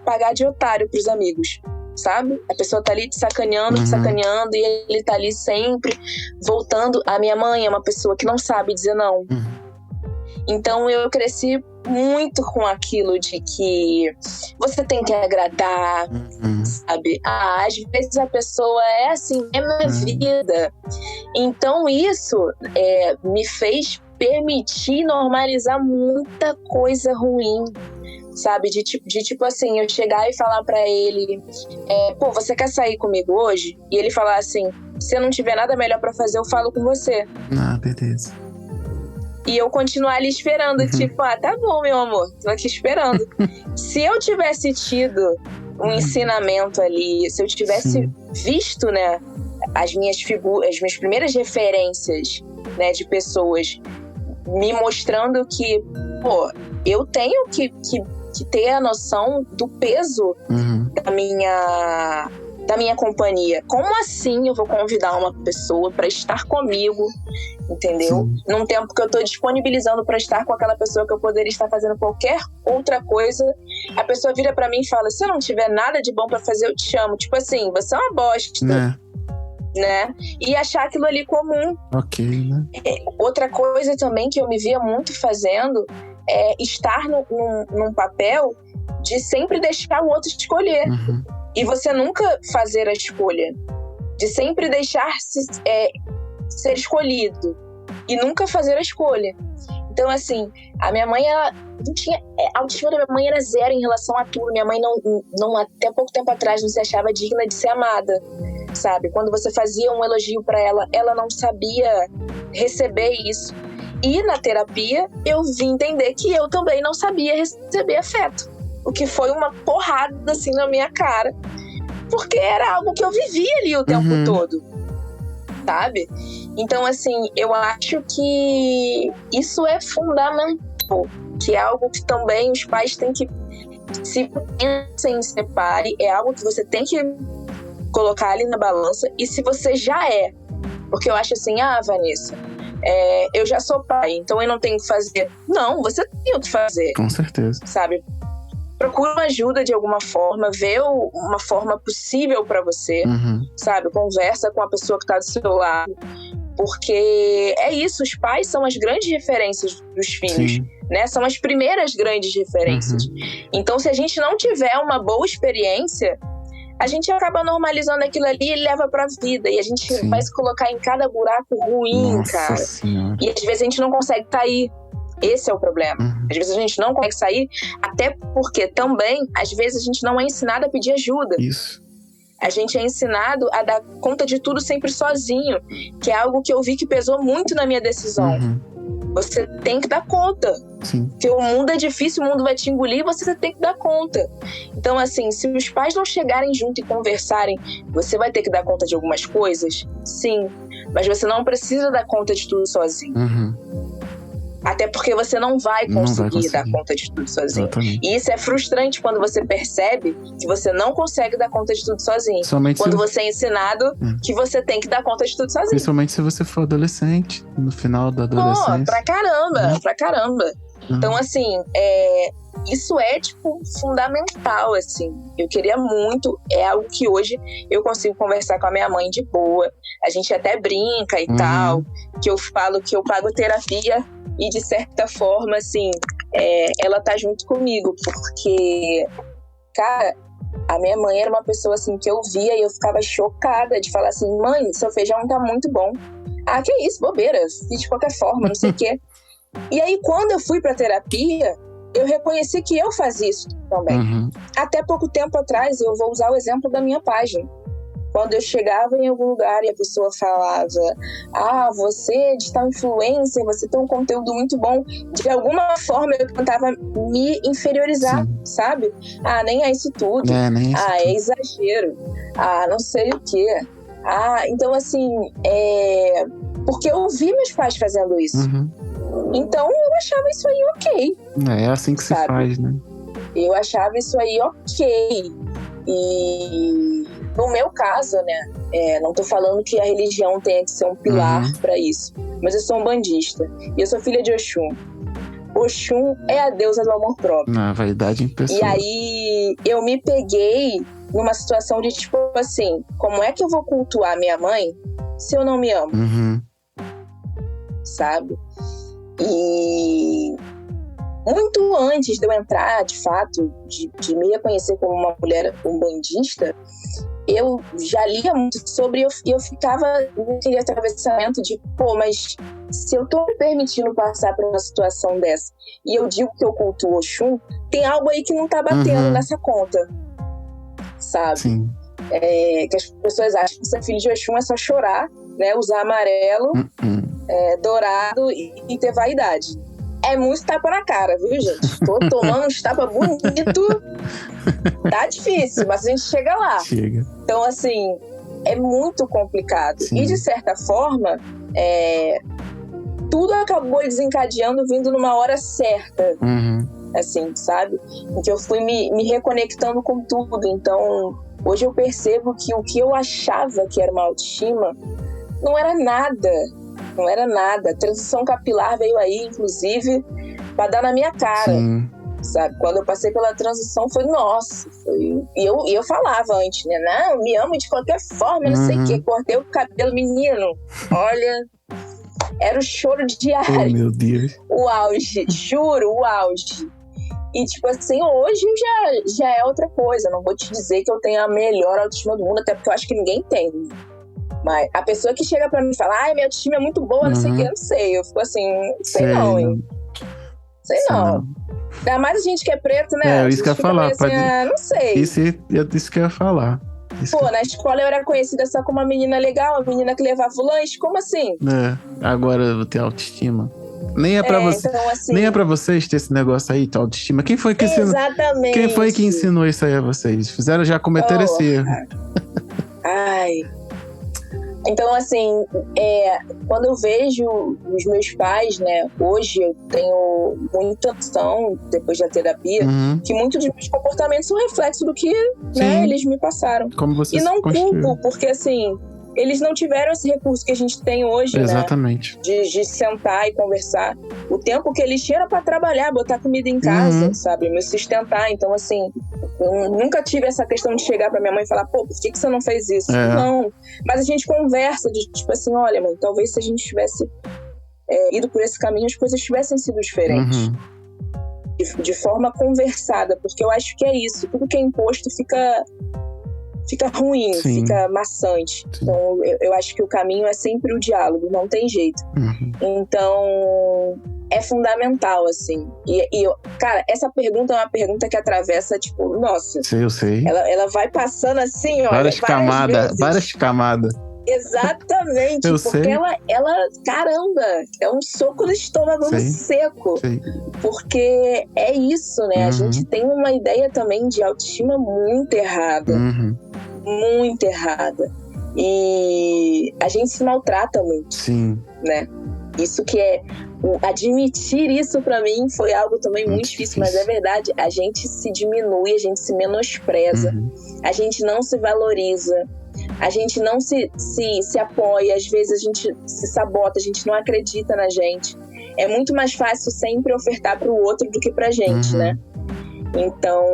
pagar de otário pros amigos, sabe? A pessoa tá ali te sacaneando, e ele tá ali sempre voltando. A minha mãe é uma pessoa que não sabe dizer não. Então eu cresci muito com aquilo de que você tem que agradar, sabe? Às vezes a pessoa é assim, é minha vida. Então isso me fez permitir normalizar muita coisa ruim, sabe? De tipo assim, eu chegar e falar pra ele, pô, você quer sair comigo hoje? E ele falar assim, se eu não tiver nada melhor pra fazer, eu falo com você. Ah, beleza. E eu continuar ali esperando, tipo, tá bom, meu amor, tô aqui esperando. Se eu tivesse tido um ensinamento ali, se eu tivesse visto, né, as minhas primeiras referências, né, de pessoas me mostrando que, pô, eu tenho que ter a noção do peso da minha companhia. Como assim eu vou convidar uma pessoa pra estar comigo, entendeu? Num tempo que eu tô disponibilizando pra estar com aquela pessoa que eu poderia estar fazendo qualquer outra coisa, a pessoa vira pra mim e fala, se eu não tiver nada de bom pra fazer, eu te chamo. Tipo assim, você é uma bosta. Né? E achar aquilo ali comum. Ok, né? Outra coisa também que eu me via muito fazendo é estar num papel de sempre deixar o outro escolher. E você nunca fazer a escolha. De sempre deixar-se ser escolhido. E nunca fazer a escolha. Então, assim, a minha mãe, ela não tinha... A autoestima da minha mãe era zero em relação a tudo. Minha mãe não até pouco tempo atrás, não se achava digna de ser amada, sabe? Quando você fazia um elogio pra ela, ela não sabia receber isso. E na terapia, eu vim entender que eu também não sabia receber afeto. O que foi uma porrada, assim, na minha cara. Porque era algo que eu vivia ali o tempo todo, sabe? Então, assim, eu acho que isso é fundamental. Que é algo que também os pais têm que... Se pensem em ser pai, é algo que você tem que colocar ali na balança. E se você já é... Porque eu acho assim, Vanessa... eu já sou pai, então eu não tenho que fazer. Não, você tem o que fazer. Com certeza. Sabe? Procura uma ajuda de alguma forma, vê uma forma possível pra você, sabe? Conversa com a pessoa que tá do seu lado. Porque é isso, os pais são as grandes referências dos filhos, né? São as primeiras grandes referências. Então, se a gente não tiver uma boa experiência, a gente acaba normalizando aquilo ali e leva pra vida. E a gente vai se colocar em cada buraco ruim, cara. Senhora. E às vezes a gente não consegue sair. Esse é o problema. Às vezes a gente não consegue sair, até porque também, às vezes, a gente não é ensinado a pedir ajuda. Isso. A gente é ensinado a dar conta de tudo sempre sozinho, que é algo que eu vi que pesou muito na minha decisão. Você tem que dar conta. Sim. Porque o mundo é difícil, o mundo vai te engolir, você tem que dar conta. Então, assim, se os pais não chegarem junto e conversarem, você vai ter que dar conta de algumas coisas? Sim. Mas você não precisa dar conta de tudo sozinho. Até porque você não vai conseguir dar conta de tudo sozinho. Exatamente. E isso é frustrante quando você percebe que você não consegue dar conta de tudo sozinho. Quando você é ensinado que você tem que dar conta de tudo sozinho. Principalmente se você for adolescente, no final da adolescência. Pô, pra caramba. Então, assim, isso é, tipo, fundamental, assim. Eu queria muito, é algo que hoje eu consigo conversar com a minha mãe de boa. A gente até brinca e tal, que eu falo que eu pago terapia e, de certa forma, assim, ela tá junto comigo, porque, cara, a minha mãe era uma pessoa, assim, que eu via e eu ficava chocada de falar assim, mãe, seu feijão tá muito bom. Ah, que isso, bobeira, fiz de qualquer forma, não sei o quê. E aí, quando eu fui pra terapia, eu reconheci que eu fazia isso também. Até pouco tempo atrás, eu vou usar o exemplo da minha página. Quando eu chegava em algum lugar e a pessoa falava, você é de tal influencer, você tem um conteúdo muito bom, de alguma forma eu tentava me inferiorizar, sabe? Nem é isso tudo. É exagero. Não sei o quê. Então, assim, porque eu vi meus pais fazendo isso. Então, eu achava isso aí ok. É assim que se faz, né? Eu achava isso aí ok. E no meu caso, né, não tô falando que a religião tenha que ser um pilar pra isso, mas eu sou um bandista e eu sou filha de Oxum. Oxum é a deusa do amor próprio. Na vaidade em pessoa. E aí eu me peguei numa situação de tipo assim, como é que eu vou cultuar minha mãe se eu não me amo? Sabe? E muito antes de eu entrar, de fato, de me reconhecer como uma mulher umbandista, eu já lia muito sobre e eu ficava naquele atravessamento de, mas se eu tô me permitindo passar por uma situação dessa e eu digo que eu cultuo Oxum, tem algo aí que não tá batendo nessa conta, sabe? Sim. Que as pessoas acham que ser filho de Oxum é só chorar, né? Usar amarelo, dourado e ter vaidade. É muito tapa na cara, viu, gente? Tô tomando uns tapas bonito. Tá difícil, mas a gente chega lá. Então, assim, é muito complicado. Sim. E, de certa forma, tudo acabou desencadeando vindo numa hora certa. Assim, sabe? Em que eu fui me reconectando com tudo. Então, hoje eu percebo que o que eu achava que era uma autoestima não era nada. Não era nada. A transição capilar veio aí, inclusive, pra dar na minha cara. Sim. Sabe? Quando eu passei pela transição, foi nossa. E eu falava antes, né? Não, me amo de qualquer forma, não sei o quê. Cortei o cabelo, menino. Olha, era o choro diário. Oh, meu Deus. O auge, juro, o auge. E, tipo assim, hoje já é outra coisa. Não vou te dizer que eu tenho a melhor autoestima do mundo, até porque eu acho que ninguém tem. Mas a pessoa que chega pra mim e fala, minha autoestima é muito boa, não sei o que, eu não sei. Eu fico assim, sei não, hein? Sei não. Ainda mais a gente que é preto, né? Isso que eu ia falar. Assim, não sei. Isso que eu ia falar. Na escola eu era conhecida só como uma menina legal, uma menina que levava o lanche, como assim? Agora eu vou ter autoestima. Nem é pra você, então, assim, nem é pra vocês ter esse negócio aí de autoestima. Quem foi que ensinou? Exatamente. Quem foi que ensinou isso aí a vocês? Já cometeram esse erro. Então, assim, quando eu vejo os meus pais, né, hoje eu tenho muita noção, depois da terapia, que muitos dos meus comportamentos são reflexo do que, né, eles me passaram. Como você e não culpo, porque, assim, eles não tiveram esse recurso que a gente tem hoje, exatamente, né? De sentar e conversar. O tempo que eles tinham era pra trabalhar, botar comida em casa, sabe? Me sustentar. Então, assim, eu nunca tive essa questão de chegar pra minha mãe e falar, por que você não fez isso? Não. Mas a gente conversa de, tipo assim, olha, mãe, talvez se a gente tivesse ido por esse caminho, as coisas tivessem sido diferentes. De forma conversada, porque eu acho que é isso. Tudo que é imposto fica ruim, fica maçante. Então, eu acho que o caminho é sempre o diálogo, não tem jeito. Então, é fundamental, assim. E cara, essa pergunta é uma pergunta que atravessa, tipo, nossa. Eu sei. Ela vai passando assim, ó. Várias camadas. Exatamente, Eu porque sei. ela, caramba, é um soco no estômago no seco. Sei. Porque é isso, né? A gente Uhum. tem uma ideia também de autoestima muito errada. Uhum. Muito errada. E a gente se maltrata muito, Sim. né? Isso que é... Admitir isso pra mim foi algo também muito difícil, mas é verdade. A gente se diminui, a gente se menospreza, a gente não se valoriza, a gente não se apoia, às vezes a gente se sabota, a gente não acredita na gente. É muito mais fácil sempre ofertar pro outro do que pra gente, né? Então,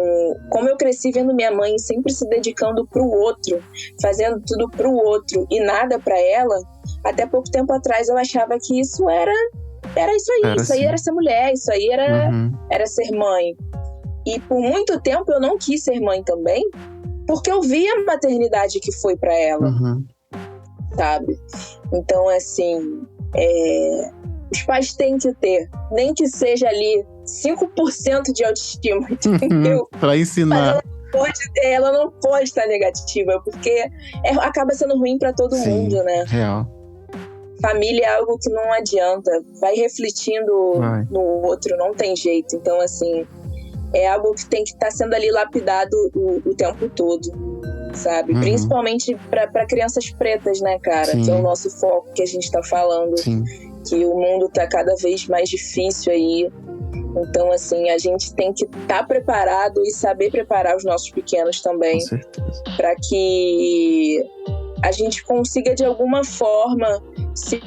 como eu cresci vendo minha mãe sempre se dedicando pro outro, fazendo tudo pro outro e nada pra ela, até pouco tempo atrás eu achava que isso era isso aí, isso aí era ser mulher, isso aí era ser mãe. E por muito tempo eu não quis ser mãe também, porque eu via a maternidade que foi pra ela, sabe? Então, assim, os pais têm que ter, nem que seja ali 5% de autoestima, entendeu? Pra ensinar. Mas ela não pode estar negativa, porque acaba sendo ruim pra todo mundo, né? Real. Família é algo que não adianta, vai refletindo no outro, não tem jeito. Então, assim, é algo que tem que estar sendo ali lapidado o tempo todo, sabe? Principalmente para crianças pretas, né, cara? Que é o nosso foco que a gente tá falando. Que o mundo tá cada vez mais difícil aí. Então, assim, a gente tem que estar preparado e saber preparar os nossos pequenos também. Com certeza. Para que a gente consiga, de alguma forma, se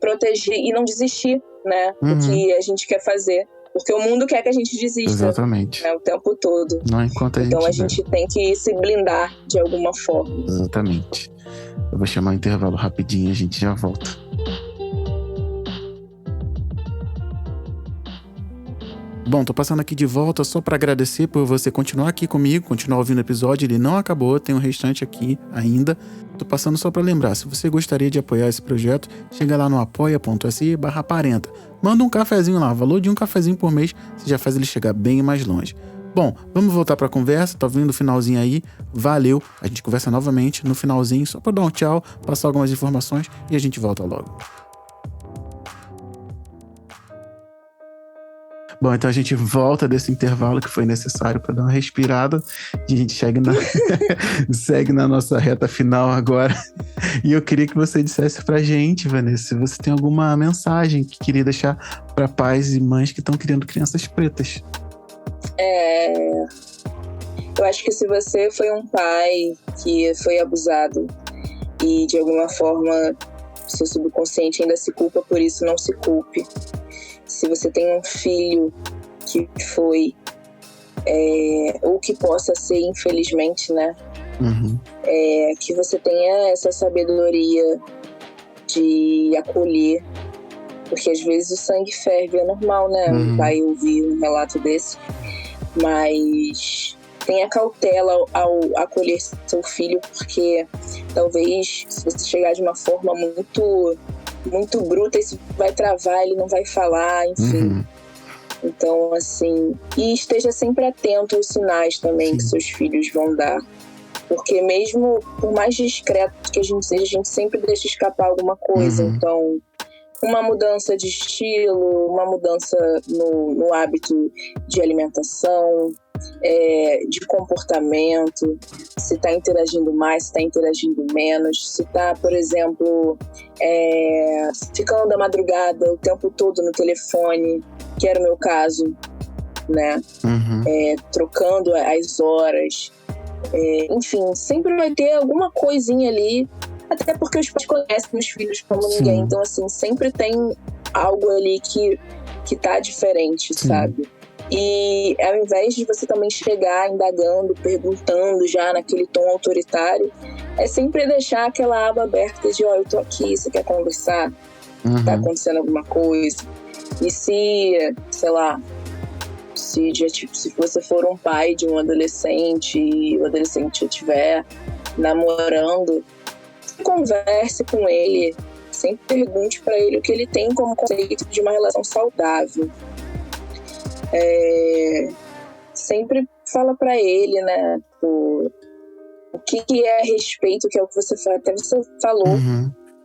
proteger e não desistir, né? Do que a gente quer fazer. Porque o mundo quer que a gente desista. Exatamente. Né, o tempo todo. Não enquanto então a gente tem que se blindar de alguma forma. Exatamente. Eu vou chamar o intervalo rapidinho e a gente já volta. Bom, tô passando aqui de volta só para agradecer por você continuar aqui comigo, continuar ouvindo o episódio. Ele não acabou, tem um restante aqui ainda. Tô passando só para lembrar, se você gostaria de apoiar esse projeto, chega lá no apoia.se/Parenta. Manda um cafezinho lá, valor de um cafezinho por mês, você já faz ele chegar bem mais longe. Bom, vamos voltar para a conversa, tá vindo o finalzinho aí, valeu. A gente conversa novamente no finalzinho, só para dar um tchau, passar algumas informações e a gente volta logo. Bom, então a gente volta desse intervalo que foi necessário para dar uma respirada e a gente segue na nossa reta final agora. E eu queria que você dissesse pra gente, Vanessa, se você tem alguma mensagem que queria deixar para pais e mães que estão criando crianças pretas. Eu acho que se você foi um pai que foi abusado e de alguma forma seu subconsciente ainda se culpa por isso, não se culpe. Se você tem um filho que foi, ou que possa ser, infelizmente, né? Que você tenha essa sabedoria de acolher, porque às vezes o sangue ferve, é normal, né? Um pai ouvir um relato desse, mas tenha cautela ao acolher seu filho, porque talvez se você chegar de uma forma muito bruta, isso vai travar, ele não vai falar, enfim. Então, assim, e esteja sempre atento aos sinais também que seus filhos vão dar. Porque mesmo por mais discreto que a gente seja, a gente sempre deixa escapar alguma coisa. Então, uma mudança de estilo, uma mudança no hábito de alimentação, de comportamento, se está interagindo mais, se está interagindo menos, se está, por exemplo, ficando da madrugada o tempo todo no telefone, que era o meu caso, né? Trocando as horas, enfim, sempre vai ter alguma coisinha ali, até porque os pais conhecem os filhos como ninguém, então assim, sempre tem algo ali que tá diferente, sabe? E ao invés de você também chegar indagando, perguntando já naquele tom autoritário, é sempre deixar aquela aba aberta de, eu tô aqui, você quer conversar? Tá acontecendo alguma coisa? E se, sei lá, se você for um pai de um adolescente e o adolescente estiver namorando, converse com ele, sempre pergunte para ele o que ele tem como conceito de uma relação saudável. Sempre fala para ele, né, o que é respeito, que é o que até você falou,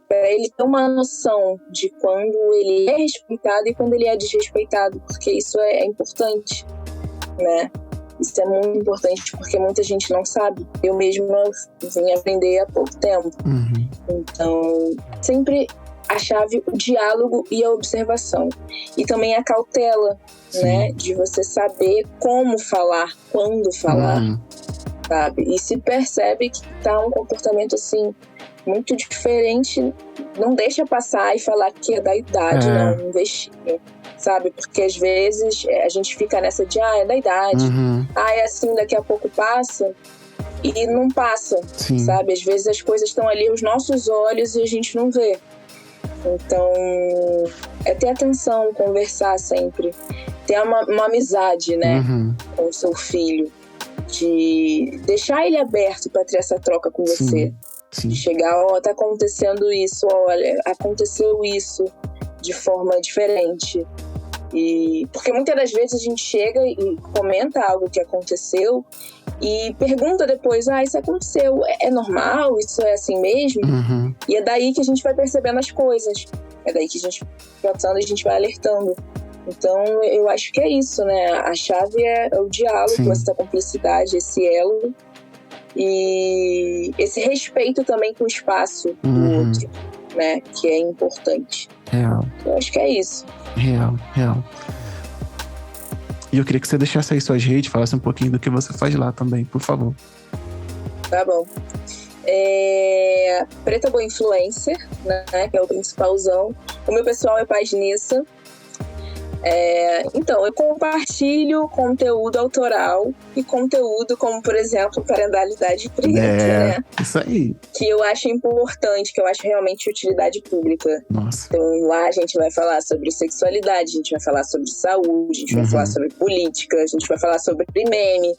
para ele ter uma noção de quando ele é respeitado e quando ele é desrespeitado, porque isso é importante, né? Isso é muito importante porque muita gente não sabe. Eu mesma vim aprender há pouco tempo. Então, sempre a chave, o diálogo e a observação. E também a cautela, né? De você saber como falar, quando falar, sabe? E se percebe que tá um comportamento assim muito diferente, não deixa passar e falar que é da idade, não investir, sabe? Porque às vezes a gente fica nessa de, é da idade, é assim, daqui a pouco passa, e não passa, sabe? Às vezes as coisas estão ali aos nossos olhos e a gente não vê. Então, é ter atenção, conversar sempre, ter uma amizade, né, com o seu filho, de deixar ele aberto para ter essa troca com você. De chegar, tá acontecendo isso, olha, aconteceu isso de forma diferente. E porque muitas das vezes a gente chega e comenta algo que aconteceu e pergunta depois, isso aconteceu, é normal? Isso é assim mesmo? E é daí que a gente vai percebendo as coisas. É daí que a gente vai passando e a gente vai alertando. Então, eu acho que é isso, né? A chave é o diálogo, essa cumplicidade, esse elo. E esse respeito também com o espaço do outro, né? Que é importante. Real. Eu acho que é isso. Real. E eu queria que você deixasse aí suas redes, falasse um pouquinho do que você faz lá também, por favor. Tá bom. Preta Boa Influencer, né? Que é o principalzão. O meu pessoal é Pagnissa. Então, eu compartilho conteúdo autoral e conteúdo como, por exemplo, parentalidade preta, né? Isso aí. Que eu acho importante, que eu acho realmente utilidade pública. Nossa. Então, lá a gente vai falar sobre sexualidade, a gente vai falar sobre saúde, a gente vai falar sobre política, a gente vai falar sobre meme.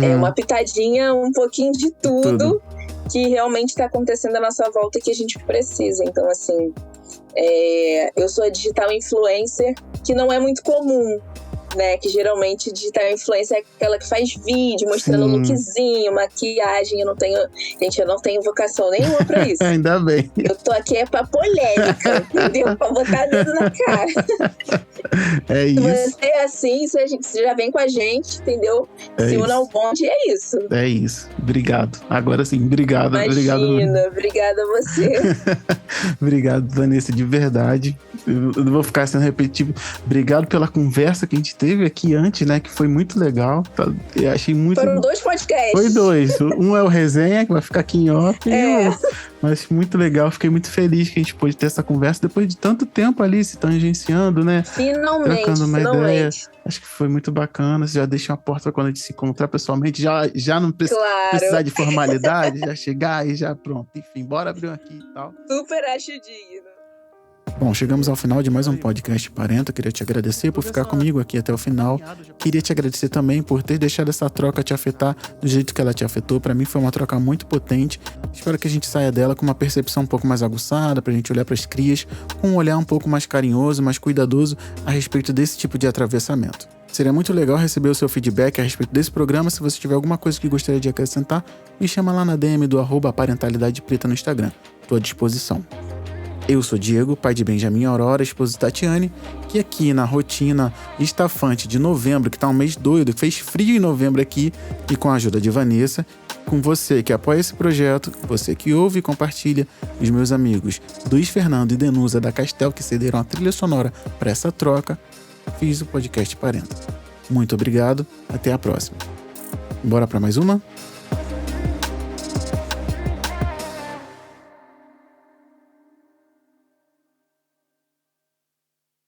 É uma pitadinha, um pouquinho de tudo que realmente está acontecendo à nossa volta que a gente precisa. Então, assim... eu sou a digital influencer, que não é muito comum, né? Que geralmente digital influencer é aquela que faz vídeo mostrando lookzinho, maquiagem. Eu não tenho vocação nenhuma pra isso. Ainda bem. Eu tô aqui pra polêmica, entendeu? Pra botar dedo na cara. É isso. Se você é assim, você já vem com a gente, entendeu? Se une ao bonde, é isso. É isso. Obrigado. Agora sim, obrigado. Imagina, obrigada a você. Obrigado, Vanessa, de verdade. Eu não vou ficar sendo repetitivo. Obrigado pela conversa que a gente teve aqui antes, né? Que foi muito legal. Eu achei muito... Foram 2 podcasts. Foi 2. Um é o Resenha, que vai ficar aqui em off. Mas muito legal. Fiquei muito feliz que a gente pôde ter essa conversa depois de tanto tempo ali se tangenciando, né? Finalmente. Trocando uma ideia. Acho que foi muito bacana. Você já deixa uma porta para quando a gente se encontrar pessoalmente. Já não precisar de formalidade. Já chegar e já pronto. Enfim, bora abrir aqui e tal. Super acho digno. Bom, chegamos ao final de mais um podcast Parenta. Queria te agradecer por ficar comigo aqui até o final. Queria te agradecer também por ter deixado essa troca te afetar do jeito que ela te afetou. Para mim foi uma troca muito potente. Espero que a gente saia dela com uma percepção um pouco mais aguçada, pra gente olhar para as crias com um olhar um pouco mais carinhoso, mais cuidadoso a respeito desse tipo de atravessamento. Seria muito legal receber o seu feedback a respeito desse programa. Se você tiver alguma coisa que gostaria de acrescentar, me chama lá na DM do @parentalidade_preta no Instagram. Estou à disposição. Eu sou Diego, pai de Benjamin Aurora, esposa de Tatiane, que aqui na rotina estafante de novembro, que tá um mês doido, que fez frio em novembro aqui, e com a ajuda de Vanessa, com você que apoia esse projeto, você que ouve e compartilha, os meus amigos Luiz Fernando e Denusa da Castel, que cederam a trilha sonora para essa troca, fiz o podcast Parenta. Muito obrigado, até a próxima. Bora para mais uma?